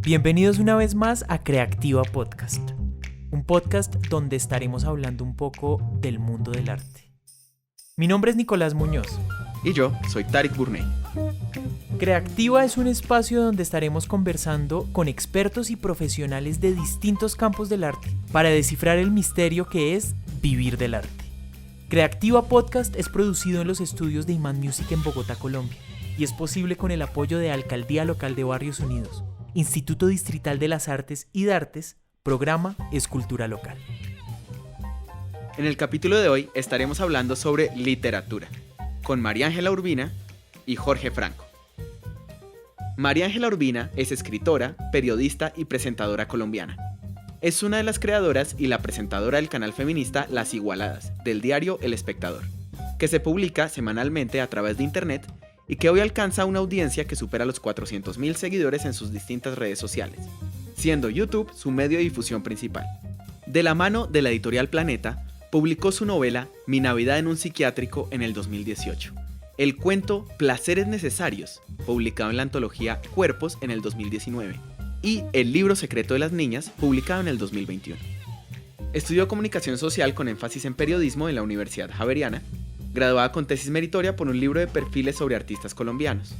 Bienvenidos una vez más a Creactiva Podcast, un podcast donde estaremos hablando un poco del mundo del arte. Mi nombre es Nicolás Muñoz. Y yo soy Tarik Burney. Creactiva es un espacio donde estaremos conversando con expertos y profesionales de distintos campos del arte para descifrar el misterio que es vivir del arte. Creactiva Podcast es producido en los estudios de Iman Music en Bogotá, Colombia, y es posible con el apoyo de Alcaldía Local de Barrios Unidos, Instituto Distrital de las Artes y Dartes, Programa Escultura Local. En el capítulo de hoy estaremos hablando sobre literatura, con María Ángela Urbina y Jorge Franco. María Ángela Urbina es escritora, periodista y presentadora colombiana. Es una de las creadoras y la presentadora del canal feminista Las Igualadas, del diario El Espectador, que se publica semanalmente a través de internet y que hoy alcanza una audiencia que supera los 400.000 seguidores en sus distintas redes sociales, siendo YouTube su medio de difusión principal. De la mano de la editorial Planeta, publicó su novela Mi Navidad en un psiquiátrico en el 2018, el cuento Placeres Necesarios, publicado en la antología Cuerpos en el 2019, y El libro secreto de las niñas, publicado en el 2021. Estudió comunicación social con énfasis en periodismo en la Universidad Javeriana, graduada con tesis meritoria por un libro de perfiles sobre artistas colombianos.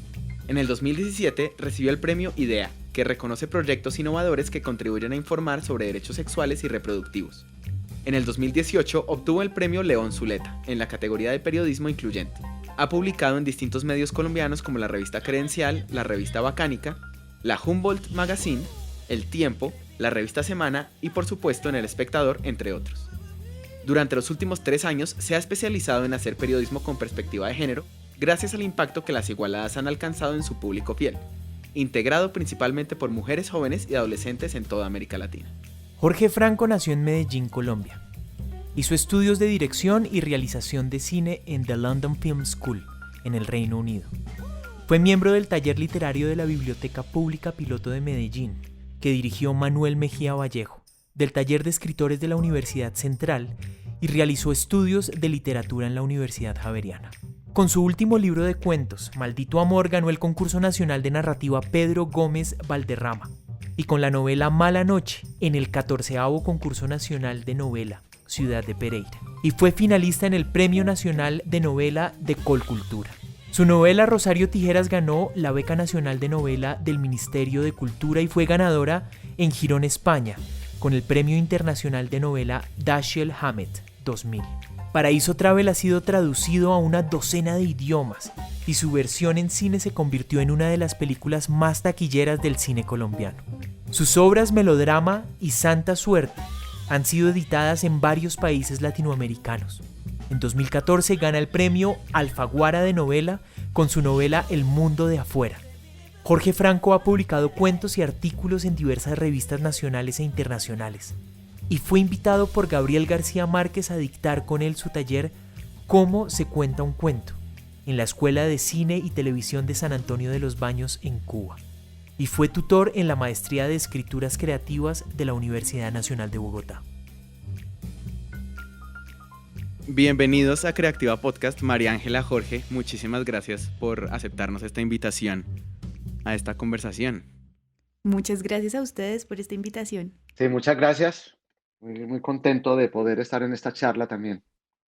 En el 2017 recibió el premio IDEA, que reconoce proyectos innovadores que contribuyen a informar sobre derechos sexuales y reproductivos. En el 2018 obtuvo el premio León Zuleta, en la categoría de periodismo incluyente. Ha publicado en distintos medios colombianos como la revista Credencial, la revista Bacánica, la Humboldt Magazine, El Tiempo, la revista Semana y por supuesto en El Espectador, entre otros. Durante los últimos 3 años se ha especializado en hacer periodismo con perspectiva de género, gracias al impacto que Las Igualadas han alcanzado en su público fiel, integrado principalmente por mujeres jóvenes y adolescentes en toda América Latina. Jorge Franco nació en Medellín, Colombia. Hizo estudios de dirección y realización de cine en The London Film School, en el Reino Unido. Fue miembro del taller literario de la Biblioteca Pública Piloto de Medellín, que dirigió Manuel Mejía Vallejo, del taller de escritores de la Universidad Central y realizó estudios de literatura en la Universidad Javeriana. Con su último libro de cuentos, Maldito Amor, ganó el concurso nacional de narrativa Pedro Gómez Valderrama y con la novela Mala Noche en el 14º concurso nacional de novela Ciudad de Pereira y fue finalista en el Premio Nacional de Novela de Colcultura. Su novela Rosario Tijeras ganó la Beca Nacional de Novela del Ministerio de Cultura y fue ganadora en Girón, España, con el Premio Internacional de Novela Dashiell Hammett 2000. Paraíso Travel ha sido traducido a una docena de idiomas y su versión en cine se convirtió en una de las películas más taquilleras del cine colombiano. Sus obras Melodrama y Santa Suerte han sido editadas en varios países latinoamericanos. En 2014 gana el premio Alfaguara de novela con su novela El Mundo de Afuera. Jorge Franco ha publicado cuentos y artículos en diversas revistas nacionales e internacionales y fue invitado por Gabriel García Márquez a dictar con él su taller Cómo se cuenta un cuento en la Escuela de Cine y Televisión de San Antonio de los Baños en Cuba y fue tutor en la Maestría de Escrituras Creativas de la Universidad Nacional de Bogotá. Bienvenidos a Creactiva Podcast, María Ángela, Jorge, muchísimas gracias por aceptarnos esta invitación a esta conversación. Muchas gracias a ustedes por esta invitación. Sí, muchas gracias. Muy contento de poder estar en esta charla también.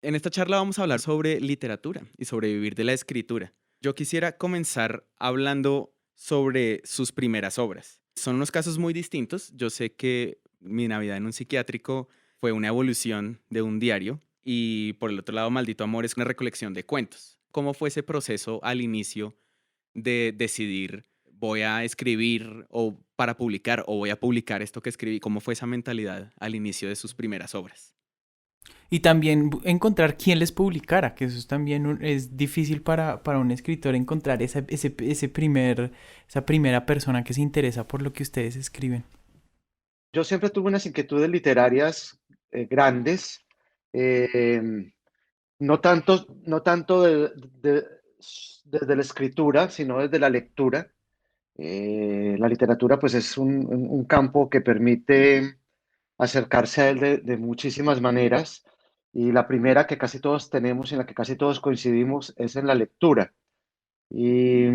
En esta charla vamos a hablar sobre literatura y sobre vivir de la escritura. Yo quisiera comenzar hablando sobre sus primeras obras. Son unos casos muy distintos. Yo sé que Mi Navidad en un psiquiátrico fue una evolución de un diario y por el otro lado Maldito Amor es una recolección de cuentos. ¿Cómo fue ese proceso al inicio de decidir voy a escribir o para publicar o voy a publicar esto que escribí? ¿Cómo fue esa mentalidad al inicio de sus primeras obras? Y también encontrar quién les publicara, que eso es también es difícil para un escritor encontrar esa primera persona que se interesa por lo que ustedes escriben. Yo siempre tuve unas inquietudes literarias grandes, eh, no tanto desde la escritura, sino desde la lectura. La literatura pues es un campo que permite acercarse a él de muchísimas maneras y la primera que casi todos tenemos y en la que casi todos coincidimos es en la lectura. Y,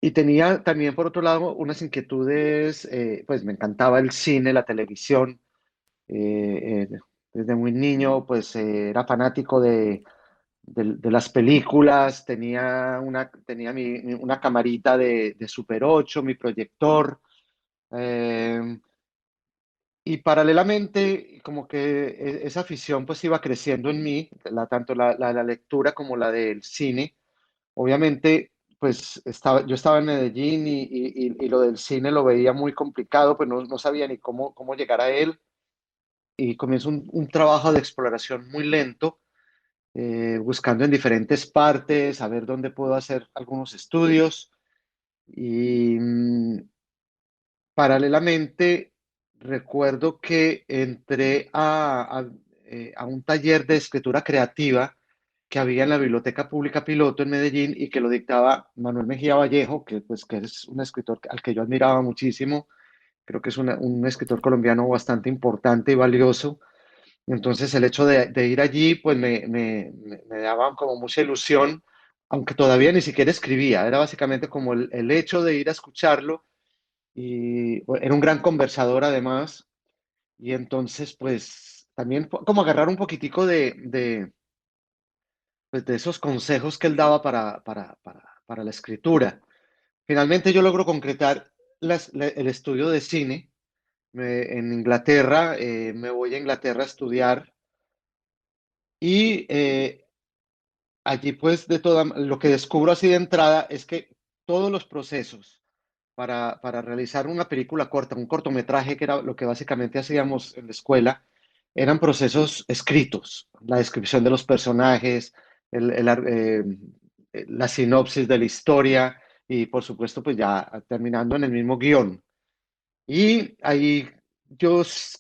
Y tenía también, por otro lado, unas inquietudes, pues me encantaba el cine, la televisión. Desde muy niño, pues era fanático de las películas, una camarita de Super 8, mi proyector. eh, y paralelamente, como que esa afición pues iba creciendo en mí, tanto la lectura como la del cine. Obviamente, pues yo estaba en Medellín y lo del cine lo veía muy complicado, pues no sabía ni cómo llegar a él. Y comienzo un trabajo de exploración muy lento, buscando en diferentes partes, a ver dónde puedo hacer algunos estudios. Y paralelamente, recuerdo que entré a un taller de escritura creativa que había en la Biblioteca Pública Piloto en Medellín y que lo dictaba Manuel Mejía Vallejo, que es un escritor al que yo admiraba muchísimo. Creo que es un escritor colombiano bastante importante y valioso. Entonces el hecho de ir allí, pues me daba como mucha ilusión, aunque todavía ni siquiera escribía. Era básicamente como el hecho de ir a escucharlo y bueno, era un gran conversador además. Y entonces, pues también fue como agarrar un poquitico pues, de esos consejos que él daba para la escritura. Finalmente yo logro concretar el estudio de cine en Inglaterra. Me voy a Inglaterra a estudiar y allí pues lo que descubro así de entrada es que todos los procesos para realizar una película corta, un cortometraje, que era lo que básicamente hacíamos en la escuela, eran procesos escritos, la descripción de los personajes, la sinopsis de la historia y por supuesto pues ya terminando en el mismo guión. Y ahí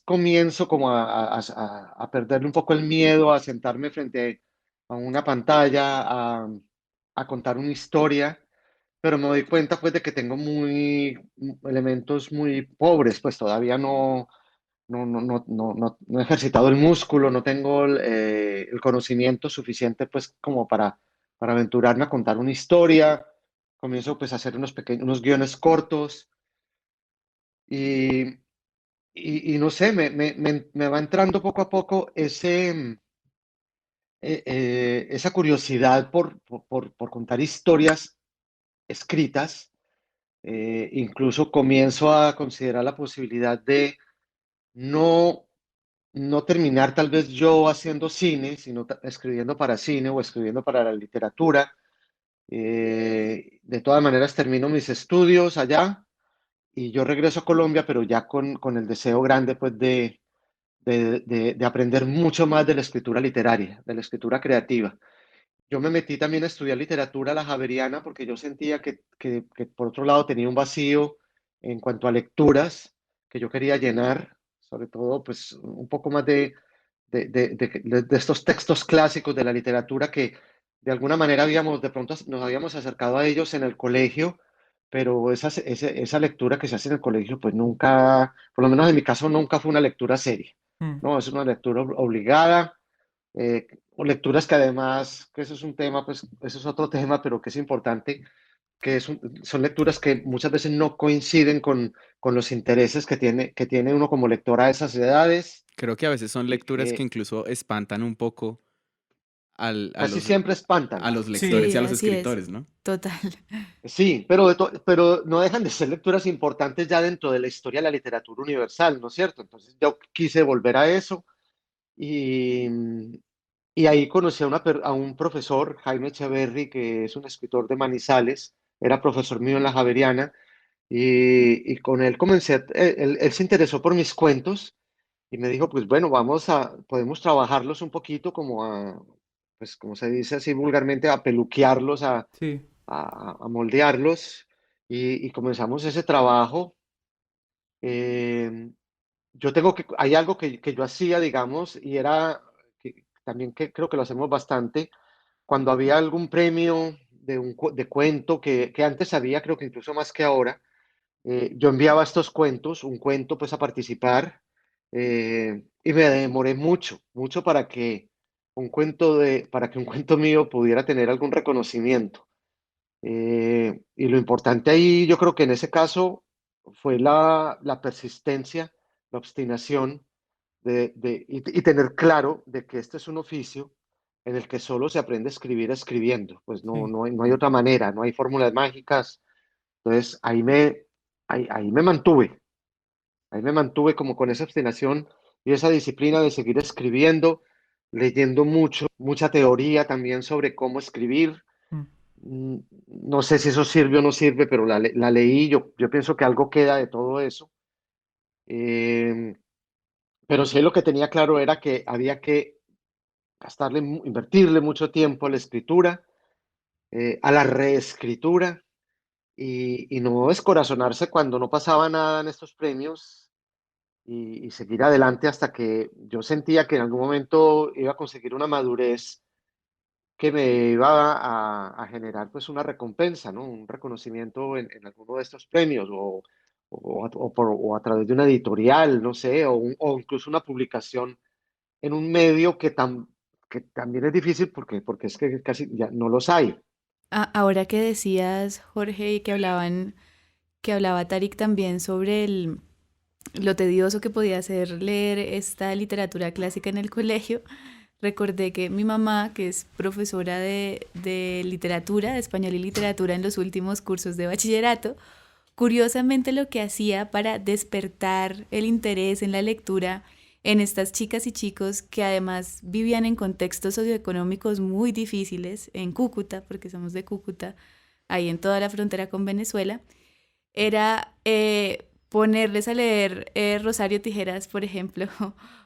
comienzo como a perderle un poco el miedo, a sentarme frente a una pantalla, a contar una historia, pero me doy cuenta pues de que tengo elementos muy pobres, pues todavía no he ejercitado el músculo, no tengo el conocimiento suficiente pues como para aventurarme a contar una historia. Comienzo pues a hacer unos guiones cortos y, y no sé, me va entrando poco a poco esa curiosidad por contar historias escritas. Incluso comienzo a considerar la posibilidad de no, no terminar tal vez yo haciendo cine, sino escribiendo para cine o escribiendo para la literatura. De todas maneras, termino mis estudios allá y yo regreso a Colombia, pero ya con el deseo grande pues de aprender mucho más de la escritura literaria, de la escritura creativa. Yo me metí también a estudiar literatura a la Javeriana porque yo sentía que por otro lado tenía un vacío en cuanto a lecturas que yo quería llenar, sobre todo pues un poco más de estos textos clásicos de la literatura que de alguna manera de pronto nos habíamos acercado a ellos en el colegio, pero esa lectura que se hace en el colegio pues nunca, por lo menos en mi caso, nunca fue una lectura seria. Mm. No, es una lectura obligada, o lecturas que además, que eso es un tema, pues eso es otro tema, pero que es importante, son lecturas que muchas veces no coinciden con los intereses que tiene uno como lector a esas edades. Creo que a veces son lecturas que eh, incluso espantan un poco al a Casi los siempre a espantan. los lectores y Sí, a los así es. escritores, ¿no? Total. Sí, pero no dejan de ser lecturas importantes ya dentro de la historia de la literatura universal, ¿no es cierto? Entonces yo quise volver a eso y, y ahí conocí a un profesor, Jaime Echeverry, que es un escritor de Manizales, era profesor mío en la Javeriana, y con él él se interesó por mis cuentos y me dijo, pues bueno, podemos trabajarlos un poquito pues como se dice así vulgarmente, a peluquearlos, Sí. a moldearlos, y comenzamos ese trabajo. Eh, hay algo que yo hacía, digamos, y era también que creo que lo hacemos bastante, cuando había algún premio de cuento que antes había, creo que incluso más que ahora. Yo enviaba estos cuentos, un cuento pues a participar, y me demoré mucho para que un cuento mío pudiera tener algún reconocimiento. Y lo importante ahí, yo creo que en ese caso fue la persistencia, la obstinación y tener claro de que este es un oficio en el que solo se aprende a escribir escribiendo. Pues Sí. no hay otra manera, no hay fórmulas mágicas. Entonces ahí ahí me mantuve como con esa obstinación y esa disciplina de seguir escribiendo, leyendo mucho, mucha teoría también sobre cómo escribir. Mm. No sé si eso sirve o no sirve, pero la leí, yo pienso que algo queda de todo eso. Eh, pero sí lo que tenía claro era que había que invertirle mucho tiempo a la escritura, a la reescritura y no descorazonarse cuando no pasaba nada en estos premios y seguir adelante hasta que yo sentía que en algún momento iba a conseguir una madurez que me iba a generar pues una recompensa, ¿no? Un reconocimiento en alguno de estos premios o a través de una editorial, no sé, o incluso una publicación en un medio que también es difícil porque es que casi ya no los hay. Ahora que decías, Jorge, y que hablaba Tarik también sobre lo tedioso que podía ser leer esta literatura clásica en el colegio, recordé que mi mamá, que es profesora de literatura, de español y literatura en los últimos cursos de bachillerato, curiosamente lo que hacía para despertar el interés en la lectura en estas chicas y chicos que además vivían en contextos socioeconómicos muy difíciles en Cúcuta, porque somos de Cúcuta, ahí en toda la frontera con Venezuela, era ponerles a leer Rosario Tijeras, por ejemplo,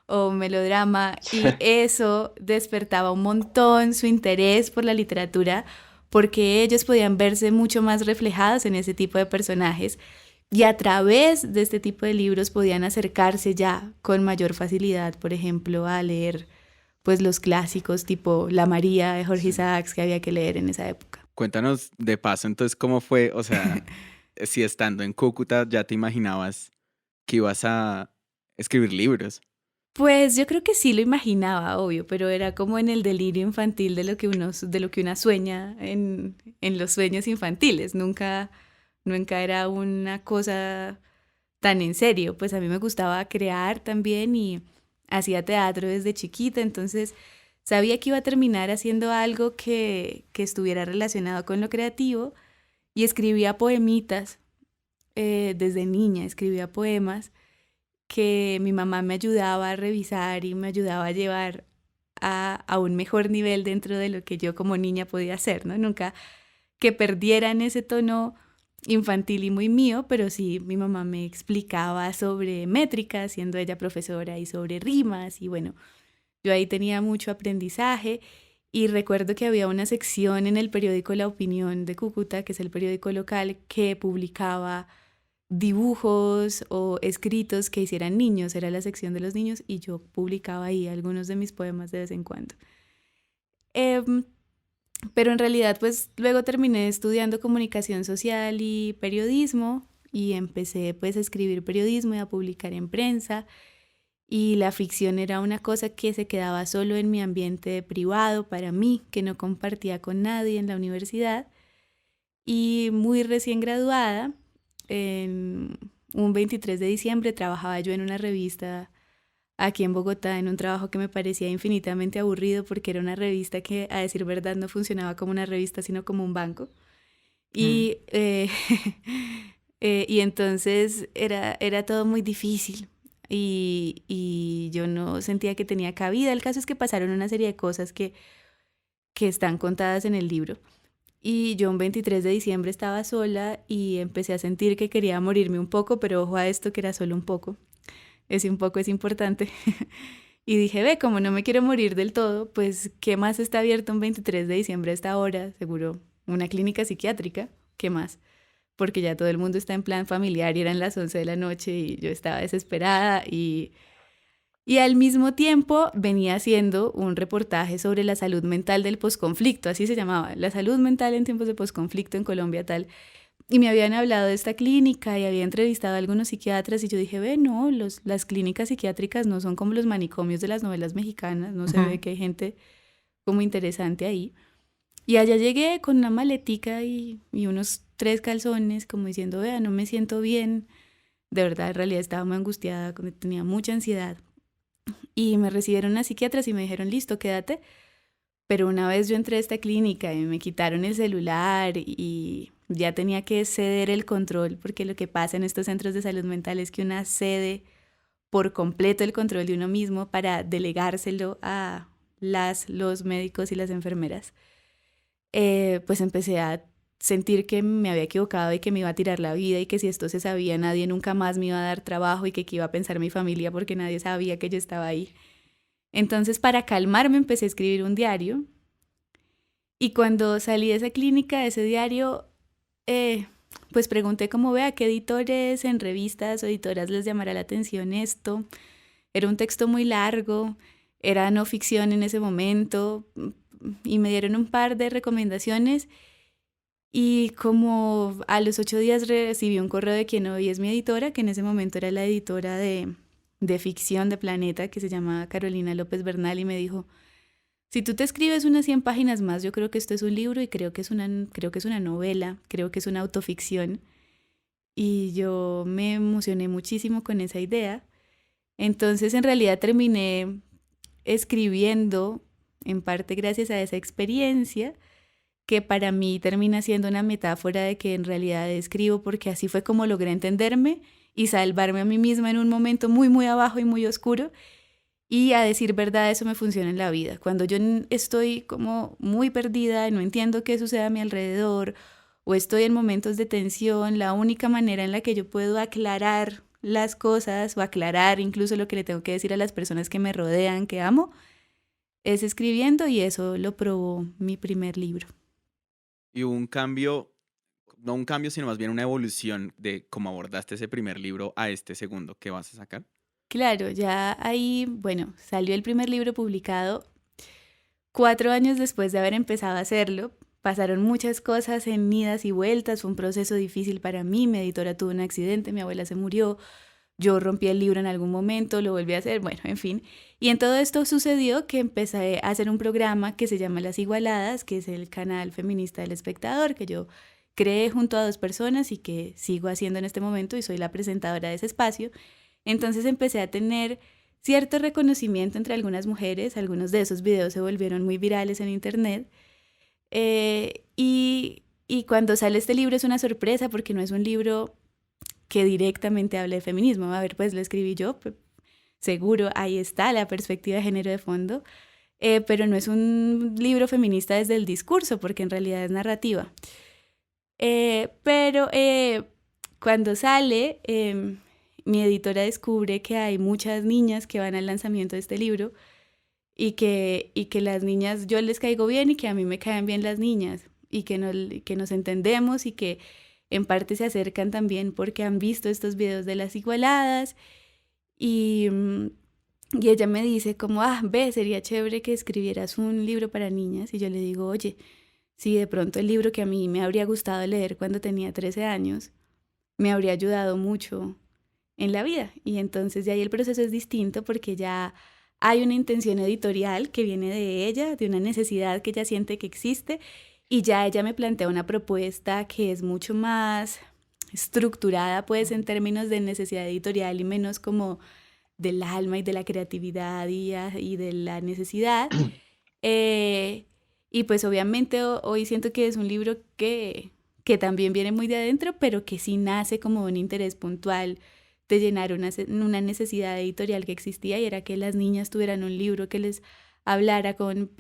o Melodrama, y eso despertaba un montón su interés por la literatura, porque ellos podían verse mucho más reflejados en ese tipo de personajes y a través de este tipo de libros podían acercarse ya con mayor facilidad, por ejemplo, a leer pues los clásicos tipo La María de Jorge Sí. Isaacs que había que leer en esa época. Cuéntanos de paso, entonces, ¿cómo fue? O sea, si estando en Cúcuta ya te imaginabas que ibas a escribir libros. Pues yo creo que sí lo imaginaba, obvio, pero era como en el delirio infantil de lo que una sueña en los sueños infantiles. Nunca era una cosa tan en serio. Pues a mí me gustaba crear también y hacía teatro desde chiquita, entonces sabía que iba a terminar haciendo algo que estuviera relacionado con lo creativo y escribía poemitas desde niña, escribía poemas que mi mamá me ayudaba a revisar y me ayudaba a llevar a un mejor nivel dentro de lo que yo como niña podía hacer, ¿no? Nunca que perdieran ese tono infantil y muy mío, pero sí mi mamá me explicaba sobre métrica, siendo ella profesora, y sobre rimas, y bueno, yo ahí tenía mucho aprendizaje y recuerdo que había una sección en el periódico La Opinión de Cúcuta, que es el periódico local, que publicaba dibujos o escritos que hicieran niños, era la sección de los niños y yo publicaba ahí algunos de mis poemas de vez en cuando. Em, pero en realidad pues luego terminé estudiando comunicación social y periodismo y empecé pues a escribir periodismo y a publicar en prensa y la ficción era una cosa que se quedaba solo en mi ambiente privado para mí, que no compartía con nadie en la universidad y muy recién graduada, en un 23 de diciembre trabajaba yo en una revista aquí en Bogotá, en un trabajo que me parecía infinitamente aburrido porque era una revista que, a decir verdad, no funcionaba como una revista, sino como un banco. Mm. Y, y entonces era todo muy difícil y yo no sentía que tenía cabida. El caso es que pasaron una serie de cosas que están contadas en el libro. Y yo un 23 de diciembre estaba sola y empecé a sentir que quería morirme un poco, pero ojo a esto que era solo un poco. Ese un poco es importante. Y dije, ve, como no me quiero morir del todo, pues, ¿qué más está abierto un 23 de diciembre a esta hora? Seguro una clínica psiquiátrica. ¿Qué más? Porque ya todo el mundo está en plan familiar y eran las 11 de la noche y yo estaba desesperada y al mismo tiempo venía haciendo un reportaje sobre la salud mental del posconflicto, así se llamaba, la salud mental en tiempos de posconflicto en Colombia tal. Y me habían hablado de esta clínica y había entrevistado a algunos psiquiatras y yo dije, ve, no, las clínicas psiquiátricas no son como los manicomios de las novelas mexicanas, no se ve Ujú. que hay gente como interesante ahí. Y allá llegué con una maletica y unos 3 calzones, como diciendo, vea, no me siento bien. De verdad, en realidad estaba muy angustiada, tenía mucha ansiedad. Y me recibieron las psiquiatras y me dijeron, listo, quédate. Pero una vez yo entré a esta clínica y me quitaron el celular y ya tenía que ceder el control, porque lo que pasa en estos centros de salud mental es que una cede por completo el control de uno mismo para delegárselo a los médicos y las enfermeras. Pues empecé a sentir que me había equivocado y que me iba a tirar la vida y que si esto se sabía nadie nunca más me iba a dar trabajo y que qué iba a pensar mi familia porque nadie sabía que yo estaba ahí. Entonces, para calmarme, empecé a escribir un diario y cuando salí de esa clínica, de ese diario, eh, pues pregunté cómo vea qué editores en revistas o editoras les llamará la atención esto. Era un texto muy largo, era no ficción en ese momento y me dieron un par de recomendaciones y como a los 8 días recibí un correo de quien hoy es mi editora, que en ese momento era la editora de ficción de Planeta, que se llama Carolina López Bernal, y me dijo, si tú te escribes unas 100 páginas más, yo creo que esto es un libro y creo que es una novela, creo que es una autoficción. Y yo me emocioné muchísimo con esa idea. Entonces, en realidad terminé escribiendo, en parte gracias a esa experiencia, que para mí termina siendo una metáfora de que en realidad escribo porque así fue como logré entenderme y salvarme a mí misma en un momento muy, muy abajo y muy oscuro. Y a decir verdad, eso me funciona en la vida. Cuando yo estoy como muy perdida y no entiendo qué sucede a mi alrededor o estoy en momentos de tensión, la única manera en la que yo puedo aclarar las cosas o aclarar incluso lo que le tengo que decir a las personas que me rodean, que amo, es escribiendo y eso lo probó mi primer libro. Y hubo un cambio, no un cambio, sino más bien una evolución de cómo abordaste ese primer libro a este segundo que vas a sacar. Claro, ya ahí, bueno, salió el primer libro publicado 4 años después de haber empezado a hacerlo. Pasaron muchas cosas en idas y vueltas, fue un proceso difícil para mí, mi editora tuvo un accidente, mi abuela se murió, yo rompí el libro en algún momento, lo volví a hacer, bueno, en fin. Y en todo esto sucedió que empecé a hacer un programa que se llama Las Igualadas, que es el canal feminista del Espectador, que yo creé junto a 2 personas y que sigo haciendo en este momento y soy la presentadora de ese espacio. Entonces empecé a tener cierto reconocimiento entre algunas mujeres, algunos de esos videos se volvieron muy virales en internet. Y cuando sale este libro es una sorpresa porque no es un libro que directamente hable de feminismo. A ver, pues lo escribí yo, seguro ahí está la perspectiva de género de fondo, pero no es un libro feminista desde el discurso porque en realidad es narrativa. Pero cuando sale, mi editora descubre que hay muchas niñas que van al lanzamiento de este libro y que las niñas, yo les caigo bien y que a mí me caen bien las niñas y que nos entendemos y que en parte se acercan también porque han visto estos videos de las igualadas y, y ella me dice como, ve, sería chévere que escribieras un libro para niñas y yo le digo, oye, si de pronto el libro que a mí me habría gustado leer cuando tenía 13 años me habría ayudado mucho en la vida. Y entonces de ahí el proceso es distinto porque ya hay una intención editorial que viene de ella, de una necesidad que ella siente que existe y ya ella me plantea una propuesta que es mucho más estructurada pues en términos de necesidad editorial y menos como del alma y de la creatividad y de la necesidad. Eh, y pues obviamente hoy siento que es un libro que también viene muy de adentro, pero que sí nace como un interés puntual de llenar una necesidad editorial que existía y era que las niñas tuvieran un libro que les hablara con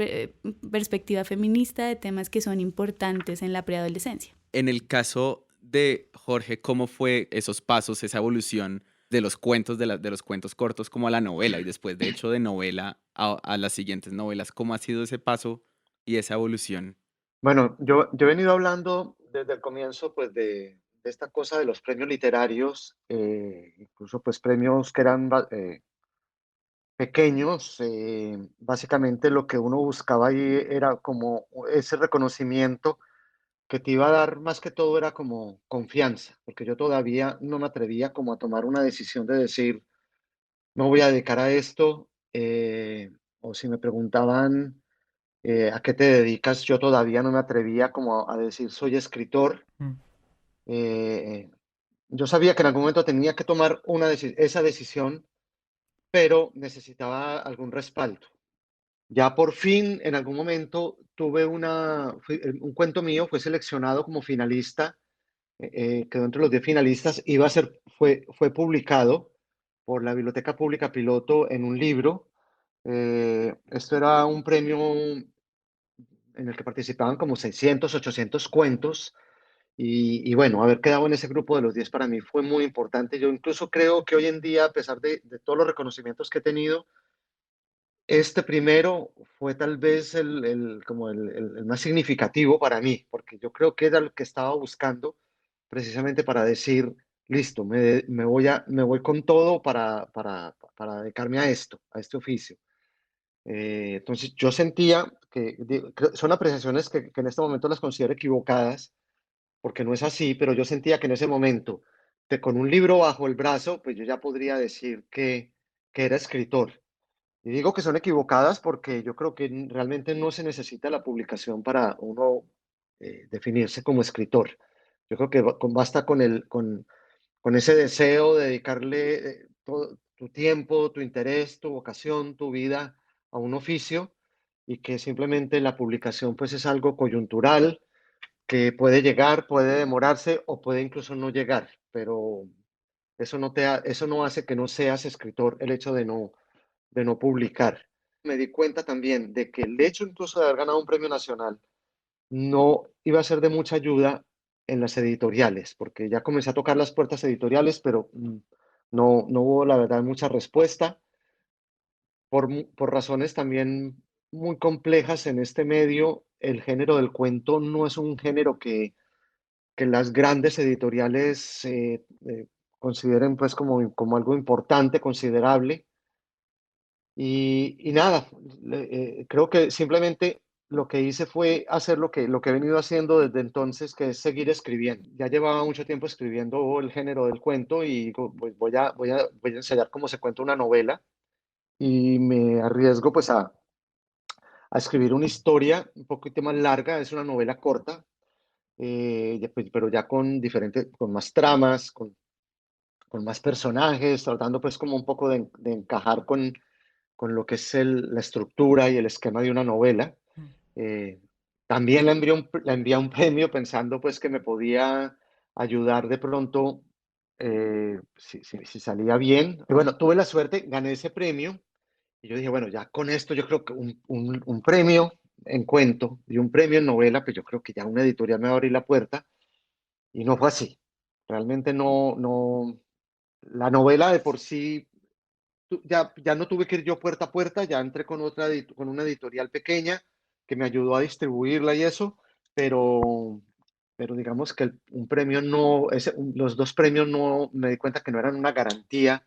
perspectiva feminista de temas que son importantes en la preadolescencia. En el caso de Jorge, ¿cómo fue esos pasos, esa evolución de los cuentos, de los cuentos cortos como a la novela y después de hecho de novela a las siguientes novelas? ¿Cómo ha sido ese paso y esa evolución? Bueno, yo he venido hablando desde el comienzo, pues, de esta cosa de los premios literarios, incluso, pues, premios que eran pequeños. Básicamente lo que uno buscaba ahí era como ese reconocimiento que te iba a dar, más que todo era como confianza, porque yo todavía no me atrevía como a tomar una decisión de decir, me voy a dedicar a esto, o si me preguntaban ¿A qué te dedicas? Yo todavía no me atrevía como a decir soy escritor. Mm. Eh, yo sabía que en algún momento tenía que tomar esa decisión, pero necesitaba algún respaldo. Ya por fin, en algún momento, un cuento mío fue seleccionado como finalista, quedó entre los 10 finalistas, fue publicado por la Biblioteca Pública Piloto en un libro. Esto era un premio en el que participaban como 600, 800 cuentos. Y bueno, haber quedado en ese grupo de los 10 para mí fue muy importante. Yo incluso creo que hoy en día, a pesar de todos los reconocimientos que he tenido, este primero fue tal vez el más significativo para mí, porque yo creo que era lo que estaba buscando precisamente para decir, listo, me voy con todo para dedicarme a esto, a este oficio. Entonces yo sentía son apreciaciones que en este momento las considero equivocadas, porque no es así, pero yo sentía que en ese momento, con un libro bajo el brazo, pues yo ya podría decir que era escritor. Y digo que son equivocadas porque yo creo que realmente no se necesita la publicación para uno definirse como escritor. Yo creo que basta con ese deseo de dedicarle todo tu tiempo, tu interés, tu vocación, tu vida a un oficio, y que simplemente la publicación pues es algo coyuntural que puede llegar, puede demorarse o puede incluso no llegar, pero eso no hace que no seas escritor, el hecho de no publicar. Me di cuenta también de que el hecho incluso de haber ganado un premio nacional no iba a ser de mucha ayuda en las editoriales, porque ya comencé a tocar las puertas editoriales, pero no hubo, la verdad, mucha respuesta por razones también muy complejas en este medio. El género del cuento no es un género que las grandes editoriales consideren pues como algo importante, considerable. Y nada, creo que simplemente lo que hice fue hacer lo que he venido haciendo desde entonces, que es seguir escribiendo. Ya llevaba mucho tiempo escribiendo el género del cuento y digo, pues voy a ensayar cómo se cuenta una novela, y me arriesgo pues a escribir una historia un poquito más larga. Es una novela corta, pero ya con más tramas, con más personajes, tratando pues como un poco de encajar con lo que es la estructura y el esquema de una novela. Mm. Eh, También la envié a un premio pensando pues que me podía ayudar de pronto, si salía bien. Y bueno, tuve la suerte, gané ese premio, y yo dije, bueno, ya con esto yo creo que un premio en cuento y un premio en novela, pues yo creo que ya una editorial me va a abrir la puerta, y no fue así. Realmente no, la novela de por sí, ya no tuve que ir yo puerta a puerta, ya entré con una editorial pequeña que me ayudó a distribuirla y eso, pero, pero digamos que un premio no, los dos premios no, me di cuenta que no eran una garantía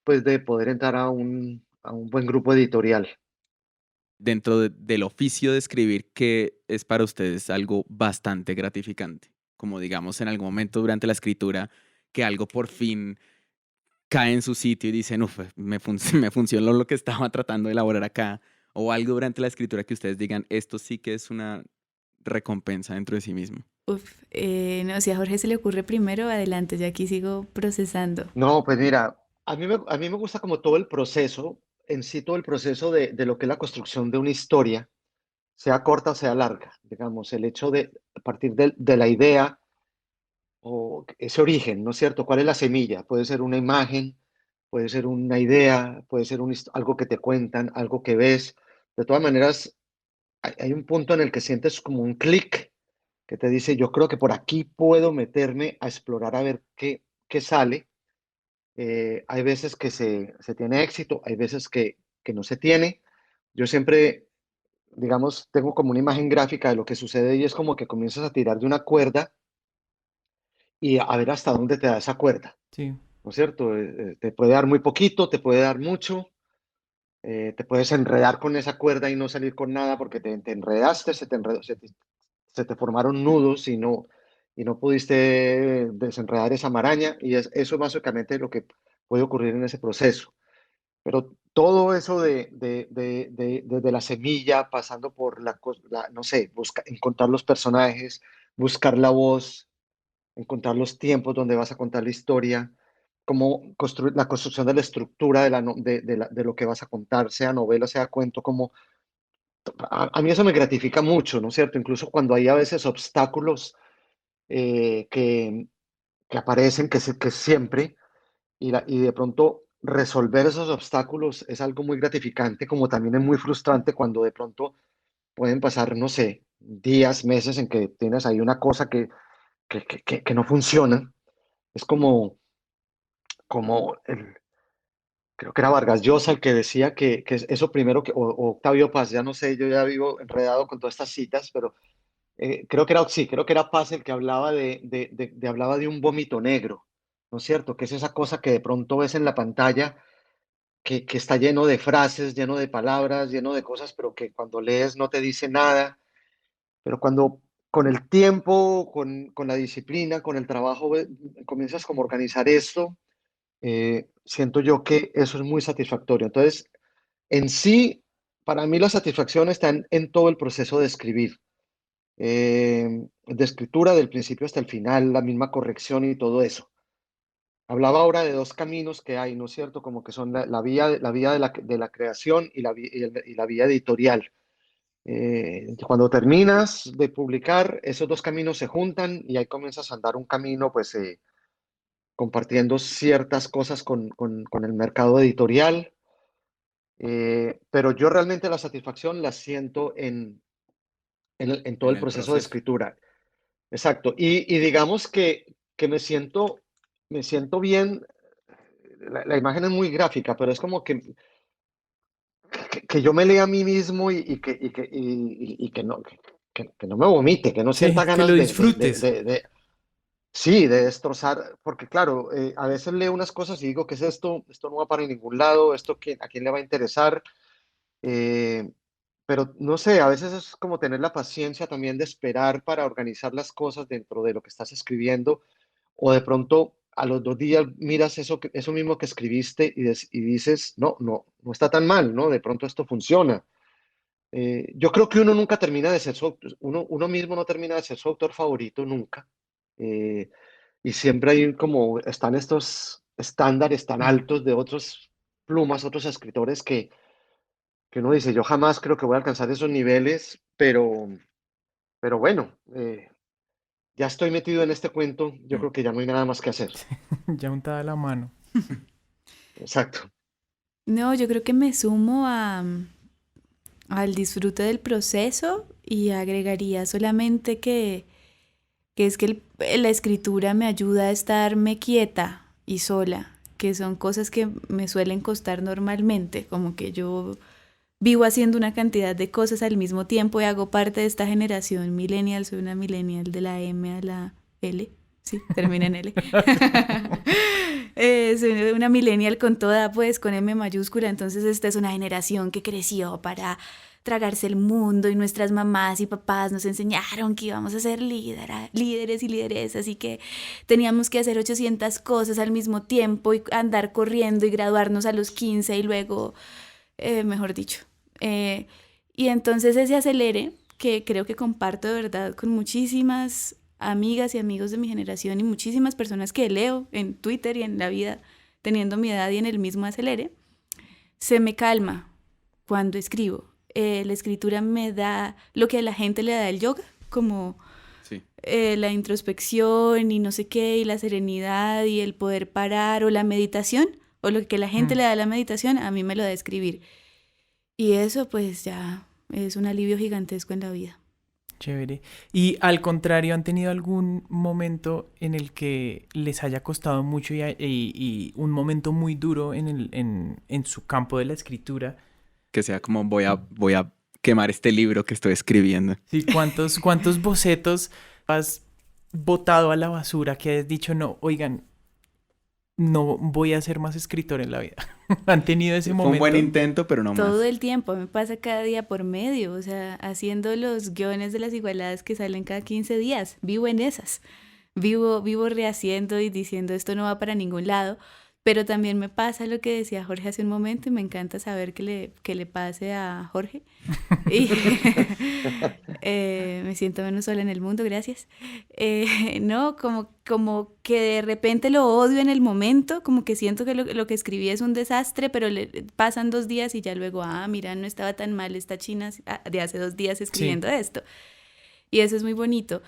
pues de poder entrar a un buen grupo editorial. Dentro del oficio de escribir, que es para ustedes algo bastante gratificante, como digamos en algún momento durante la escritura, que algo por fin cae en su sitio y dicen, uff, me funcionó lo que estaba tratando de elaborar acá, o algo durante la escritura que ustedes digan, esto sí que es una recompensa dentro de sí mismo. Uf, no, si a Jorge se le ocurre primero, adelante, yo aquí sigo procesando. No, pues mira, a mí me gusta como todo el proceso, en sí todo el proceso de lo que es la construcción de una historia, sea corta o sea larga. Digamos, el hecho de a partir de la idea o ese origen, ¿no es cierto? ¿Cuál es la semilla? Puede ser una imagen, puede ser una idea, puede ser algo que te cuentan, algo que ves. De todas maneras, hay un punto en el que sientes como un clic que te dice, yo creo que por aquí puedo meterme a explorar a ver qué sale. Hay veces que se tiene éxito, hay veces que no se tiene. Yo siempre, digamos, tengo como una imagen gráfica de lo que sucede, y es como que comienzas a tirar de una cuerda y a ver hasta dónde te da esa cuerda, Sí. ¿no es cierto? Te puede dar muy poquito, te puede dar mucho, te puedes enredar con esa cuerda y no salir con nada porque te enredaste, se te formaron nudos y no pudiste desenredar esa maraña, y eso es básicamente lo que puede ocurrir en ese proceso. pero todo eso desde la semilla, pasando por no sé, encontrar los personajes, buscar la voz, encontrar los tiempos donde vas a contar la historia, cómo construir la construcción de la estructura de lo que vas a contar, sea novela, sea cuento, como a mí eso me gratifica mucho, ¿no es cierto? Incluso cuando hay a veces obstáculos eh, que, que aparecen, que siempre, y de pronto resolver esos obstáculos es algo muy gratificante, como también es muy frustrante cuando de pronto pueden pasar, no sé, días, meses en que tienes ahí una cosa que no funciona. Es como creo que era Vargas Llosa el que decía que eso primero o Octavio Paz, ya no sé, yo ya vivo enredado con todas estas citas, pero creo que era, sí, creo que era Paz el que hablaba hablaba de un vómito negro, ¿no es cierto? Que es esa cosa que de pronto ves en la pantalla que está lleno de frases, lleno de palabras, lleno de cosas, pero que cuando lees no te dice nada, pero cuando con el tiempo, con la disciplina, con el trabajo, comienzas como a organizar esto, siento yo que eso es muy satisfactorio. Entonces, en sí, para mí la satisfacción está en todo el proceso de escribir, de escritura del principio hasta el final, la misma corrección y todo eso. Hablaba ahora de dos caminos que hay, ¿no es cierto? Como que son la vía de la creación y la vía editorial. Cuando terminas de publicar, esos dos caminos se juntan y ahí comienzas a andar un camino, pues compartiendo ciertas cosas con el mercado editorial. Pero yo realmente la satisfacción la siento en todo en el el proceso de proceso. escritura. Exacto. Y digamos que me siento bien. La imagen es muy gráfica, pero es como que yo me lea a mí mismo y que no me vomite, que no Sí, sienta que lo ganas disfrutes. sí, de destrozar, porque claro, a veces leo unas cosas y digo, ¿qué es esto? Esto no va para ningún lado, ¿a quién le va a interesar? Eh, pero no sé, a veces es como tener la paciencia también de esperar para organizar las cosas dentro de lo que estás escribiendo, o de pronto a los 2 días miras eso mismo que escribiste y dices, no está tan mal, ¿no? De pronto esto funciona. Yo creo que uno nunca termina de ser uno mismo no termina de ser su autor favorito nunca. Eh, y siempre hay están estos estándares tan Mm. altos de otros plumas, otros escritores que uno dice, yo jamás creo que voy a alcanzar esos niveles, pero bueno, ya estoy metido en este cuento, yo Mm. creo que ya no hay nada más que hacer. Ya untada la mano. Exacto. No, yo creo que me sumo al disfrute del proceso y agregaría solamente que es que la escritura me ayuda a estarme quieta y sola, que son cosas que me suelen costar normalmente, como que yo vivo haciendo una cantidad de cosas al mismo tiempo y hago parte de esta generación millennial, soy una millennial de la M a la L, sí, termina en L. Soy una millennial con toda, pues, con M mayúscula, entonces esta es una generación que creció para tragarse el mundo y nuestras mamás y papás nos enseñaron que íbamos a ser líderes y lideresas y que teníamos que hacer 800 cosas al mismo tiempo y andar corriendo y graduarnos a los 15 y luego, mejor dicho. Eh, y entonces ese acelere que creo que comparto de verdad con muchísimas amigas y amigos de mi generación y muchísimas personas que leo en Twitter y en la vida teniendo mi edad y en el mismo acelere, se me calma cuando escribo. La escritura me da lo que a la gente le da el yoga, como Sí. la introspección y no sé qué, y la serenidad y el poder parar, o la meditación, o lo que la gente Mm. le da a la meditación, a mí me lo da escribir. Y eso pues ya es un alivio gigantesco en la vida. Chévere. Y al contrario, ¿han tenido algún momento en el que les haya costado mucho y un momento muy duro en su campo de la escritura? Que sea como voy a quemar este libro que estoy escribiendo. Sí, ¿cuántos bocetos has botado a la basura que has dicho, no, oigan, no voy a ser más escritor en la vida? ¿Han tenido ese Fue un buen momento? intento, pero no Todo más. el tiempo, me pasa cada día por medio, o sea, haciendo los guiones de las igualadas que salen cada 15 días, vivo en esas, vivo rehaciendo y diciendo esto no va para ningún lado, Pero también me pasa lo que decía Jorge hace un momento y me encanta saber que le pase a Jorge. Y me siento menos sola en el mundo, gracias. No, como que de repente lo odio en el momento, como que siento que lo que escribí es un desastre, pero pasan 2 días y ya luego, mira, no estaba tan mal esta china de hace 2 días escribiendo esto. Y eso es muy bonito.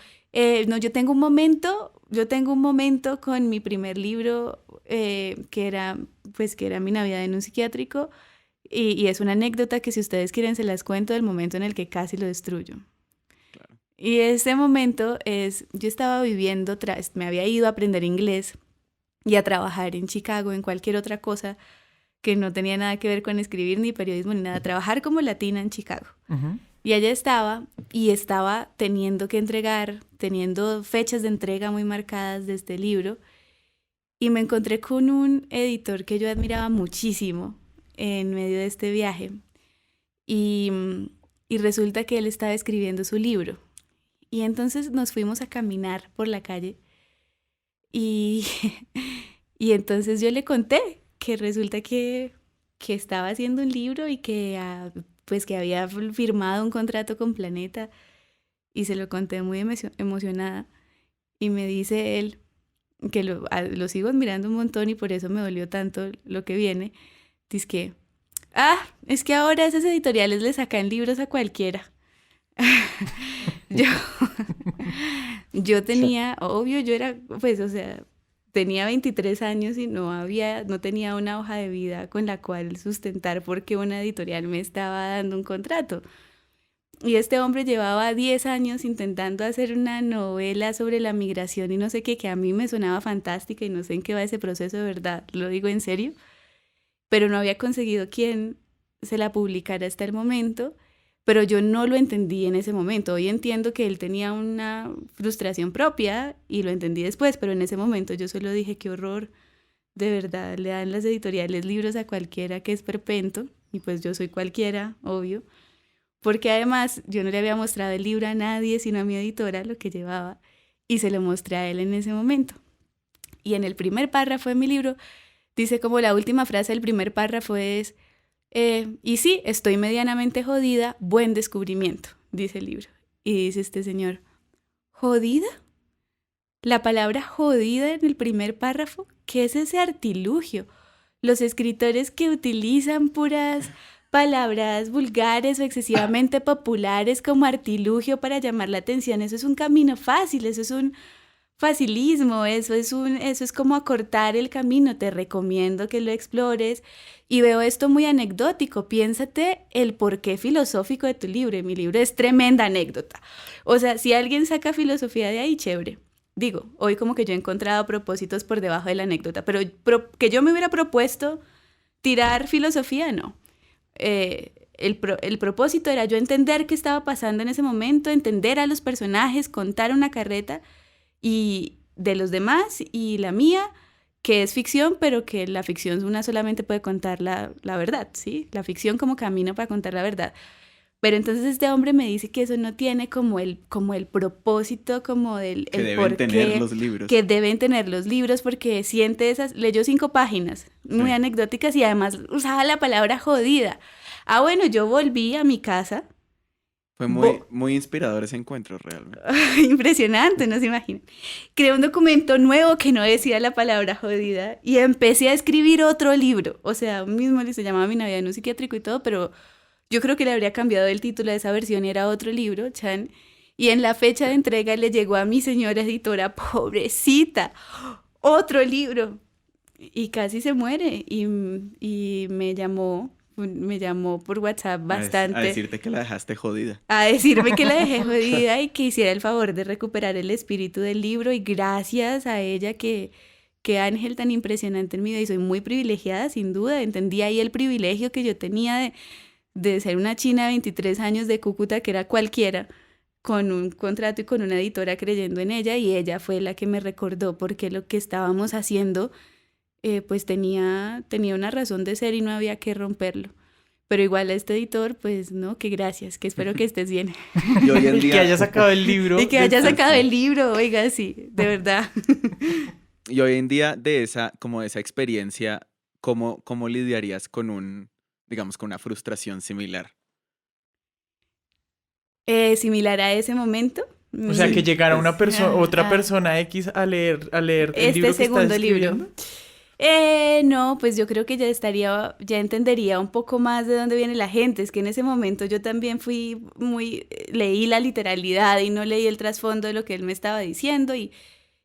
No, yo tengo un momento con mi primer libro que era Mi Navidad en un psiquiátrico y es una anécdota que si ustedes quieren se las cuento del momento en el que casi lo destruyo. Claro. Y ese momento yo estaba viviendo, me había ido a aprender inglés y a trabajar en Chicago, en cualquier otra cosa que no tenía nada que ver con escribir ni periodismo ni nada, trabajar como latina en Chicago. Ujú. Y allá estaba teniendo fechas de entrega muy marcadas de este libro. Y me encontré con un editor que yo admiraba muchísimo en medio de este viaje. Y resulta que él estaba escribiendo su libro. Y entonces nos fuimos a caminar por la calle. Y entonces yo le conté que resulta que estaba haciendo un libro y que había firmado un contrato con Planeta. Y se lo conté muy emocionada. Y me dice él, que lo sigo admirando un montón y por eso me dolió tanto lo que viene, dice que, es que ahora esas editoriales le sacan libros a cualquiera. Yo tenía, obvio, yo era, tenía 23 años y no tenía una hoja de vida con la cual sustentar porque una editorial me estaba dando un contrato. Y este hombre llevaba 10 años intentando hacer una novela sobre la migración y no sé qué, que a mí me sonaba fantástica y no sé en qué va ese proceso de verdad, lo digo en serio, pero no había conseguido quien se la publicara hasta el momento, pero yo no lo entendí en ese momento. Hoy entiendo que él tenía una frustración propia y lo entendí después, pero en ese momento yo solo dije, qué horror, de verdad, le dan las editoriales libros a cualquiera que es perpento, y pues yo soy cualquiera, obvio. Porque además yo no le había mostrado el libro a nadie, sino a mi editora, lo que llevaba, y se lo mostré a él en ese momento. Y en el primer párrafo de mi libro, dice como la última frase del primer párrafo es, y sí, estoy medianamente jodida, buen descubrimiento, dice el libro. Y dice este señor, ¿jodida? La palabra jodida en el primer párrafo, ¿qué es ese artilugio? Los escritores que utilizan puras palabras vulgares o excesivamente populares como artilugio para llamar la atención, eso es un camino fácil, eso es un facilismo, eso es como acortar el camino. Te recomiendo que lo explores y veo esto muy anecdótico. Piénsate el porqué filosófico de tu libro, y mi libro es tremenda anécdota. O sea, si alguien saca filosofía de ahí, chévere. Digo, hoy como que yo he encontrado propósitos por debajo de la anécdota, pero que yo me hubiera propuesto tirar filosofía, no. El propósito era yo entender qué estaba pasando en ese momento, entender a los personajes, contar una carreta y de los demás y la mía, que es ficción, pero que la ficción una solamente puede contar la verdad, ¿sí? La ficción como camino para contar la verdad. Pero entonces este hombre me dice que eso no tiene como el propósito, como el Que deben porqué tener los libros. que deben tener los libros, porque leyó 5 páginas muy anecdóticas y además usaba la palabra jodida. Bueno, yo volví a mi casa. Fue muy inspirador ese encuentro, realmente. Impresionante, no se imaginan. Creé un documento nuevo que no decía la palabra jodida y empecé a escribir otro libro. O sea, mismo se llamaba Mi Navidad en un psiquiátrico y todo, pero yo creo que le habría cambiado el título de esa versión y era otro libro, Chan. Y en la fecha de entrega le llegó a mi señora editora, pobrecita, otro libro. Y casi se muere. Y me llamó por WhatsApp bastante. A decirte que la dejaste jodida. A decirme que la dejé jodida y que hiciera el favor de recuperar el espíritu del libro. Y gracias a ella, que ángel tan impresionante en mi vida. Y soy muy privilegiada, sin duda. Entendí ahí el privilegio que yo tenía de ser una china de 23 años de Cúcuta, que era cualquiera, con un contrato y con una editora creyendo en ella, y ella fue la que me recordó porque lo que estábamos haciendo pues tenía una razón de ser y no había que romperlo. Pero igual a este editor, pues no, que gracias, que espero que estés bien. Y hoy en Y día, que haya sacado el libro. Y que haya sacado el libro, oiga, sí, de verdad. Y hoy en día de esa, como de esa experiencia, ¿cómo lidiarías con digamos, con una frustración similar? Similar a ese momento. O sea, que Mm, Sí, llegara una pues, persona, otra ah, persona X a leer el este libro que estás segundo libro. escribiendo. No, pues yo creo que ya entendería un poco más de dónde viene la gente. Es que en ese momento yo también leí la literalidad y no leí el trasfondo de lo que él me estaba diciendo y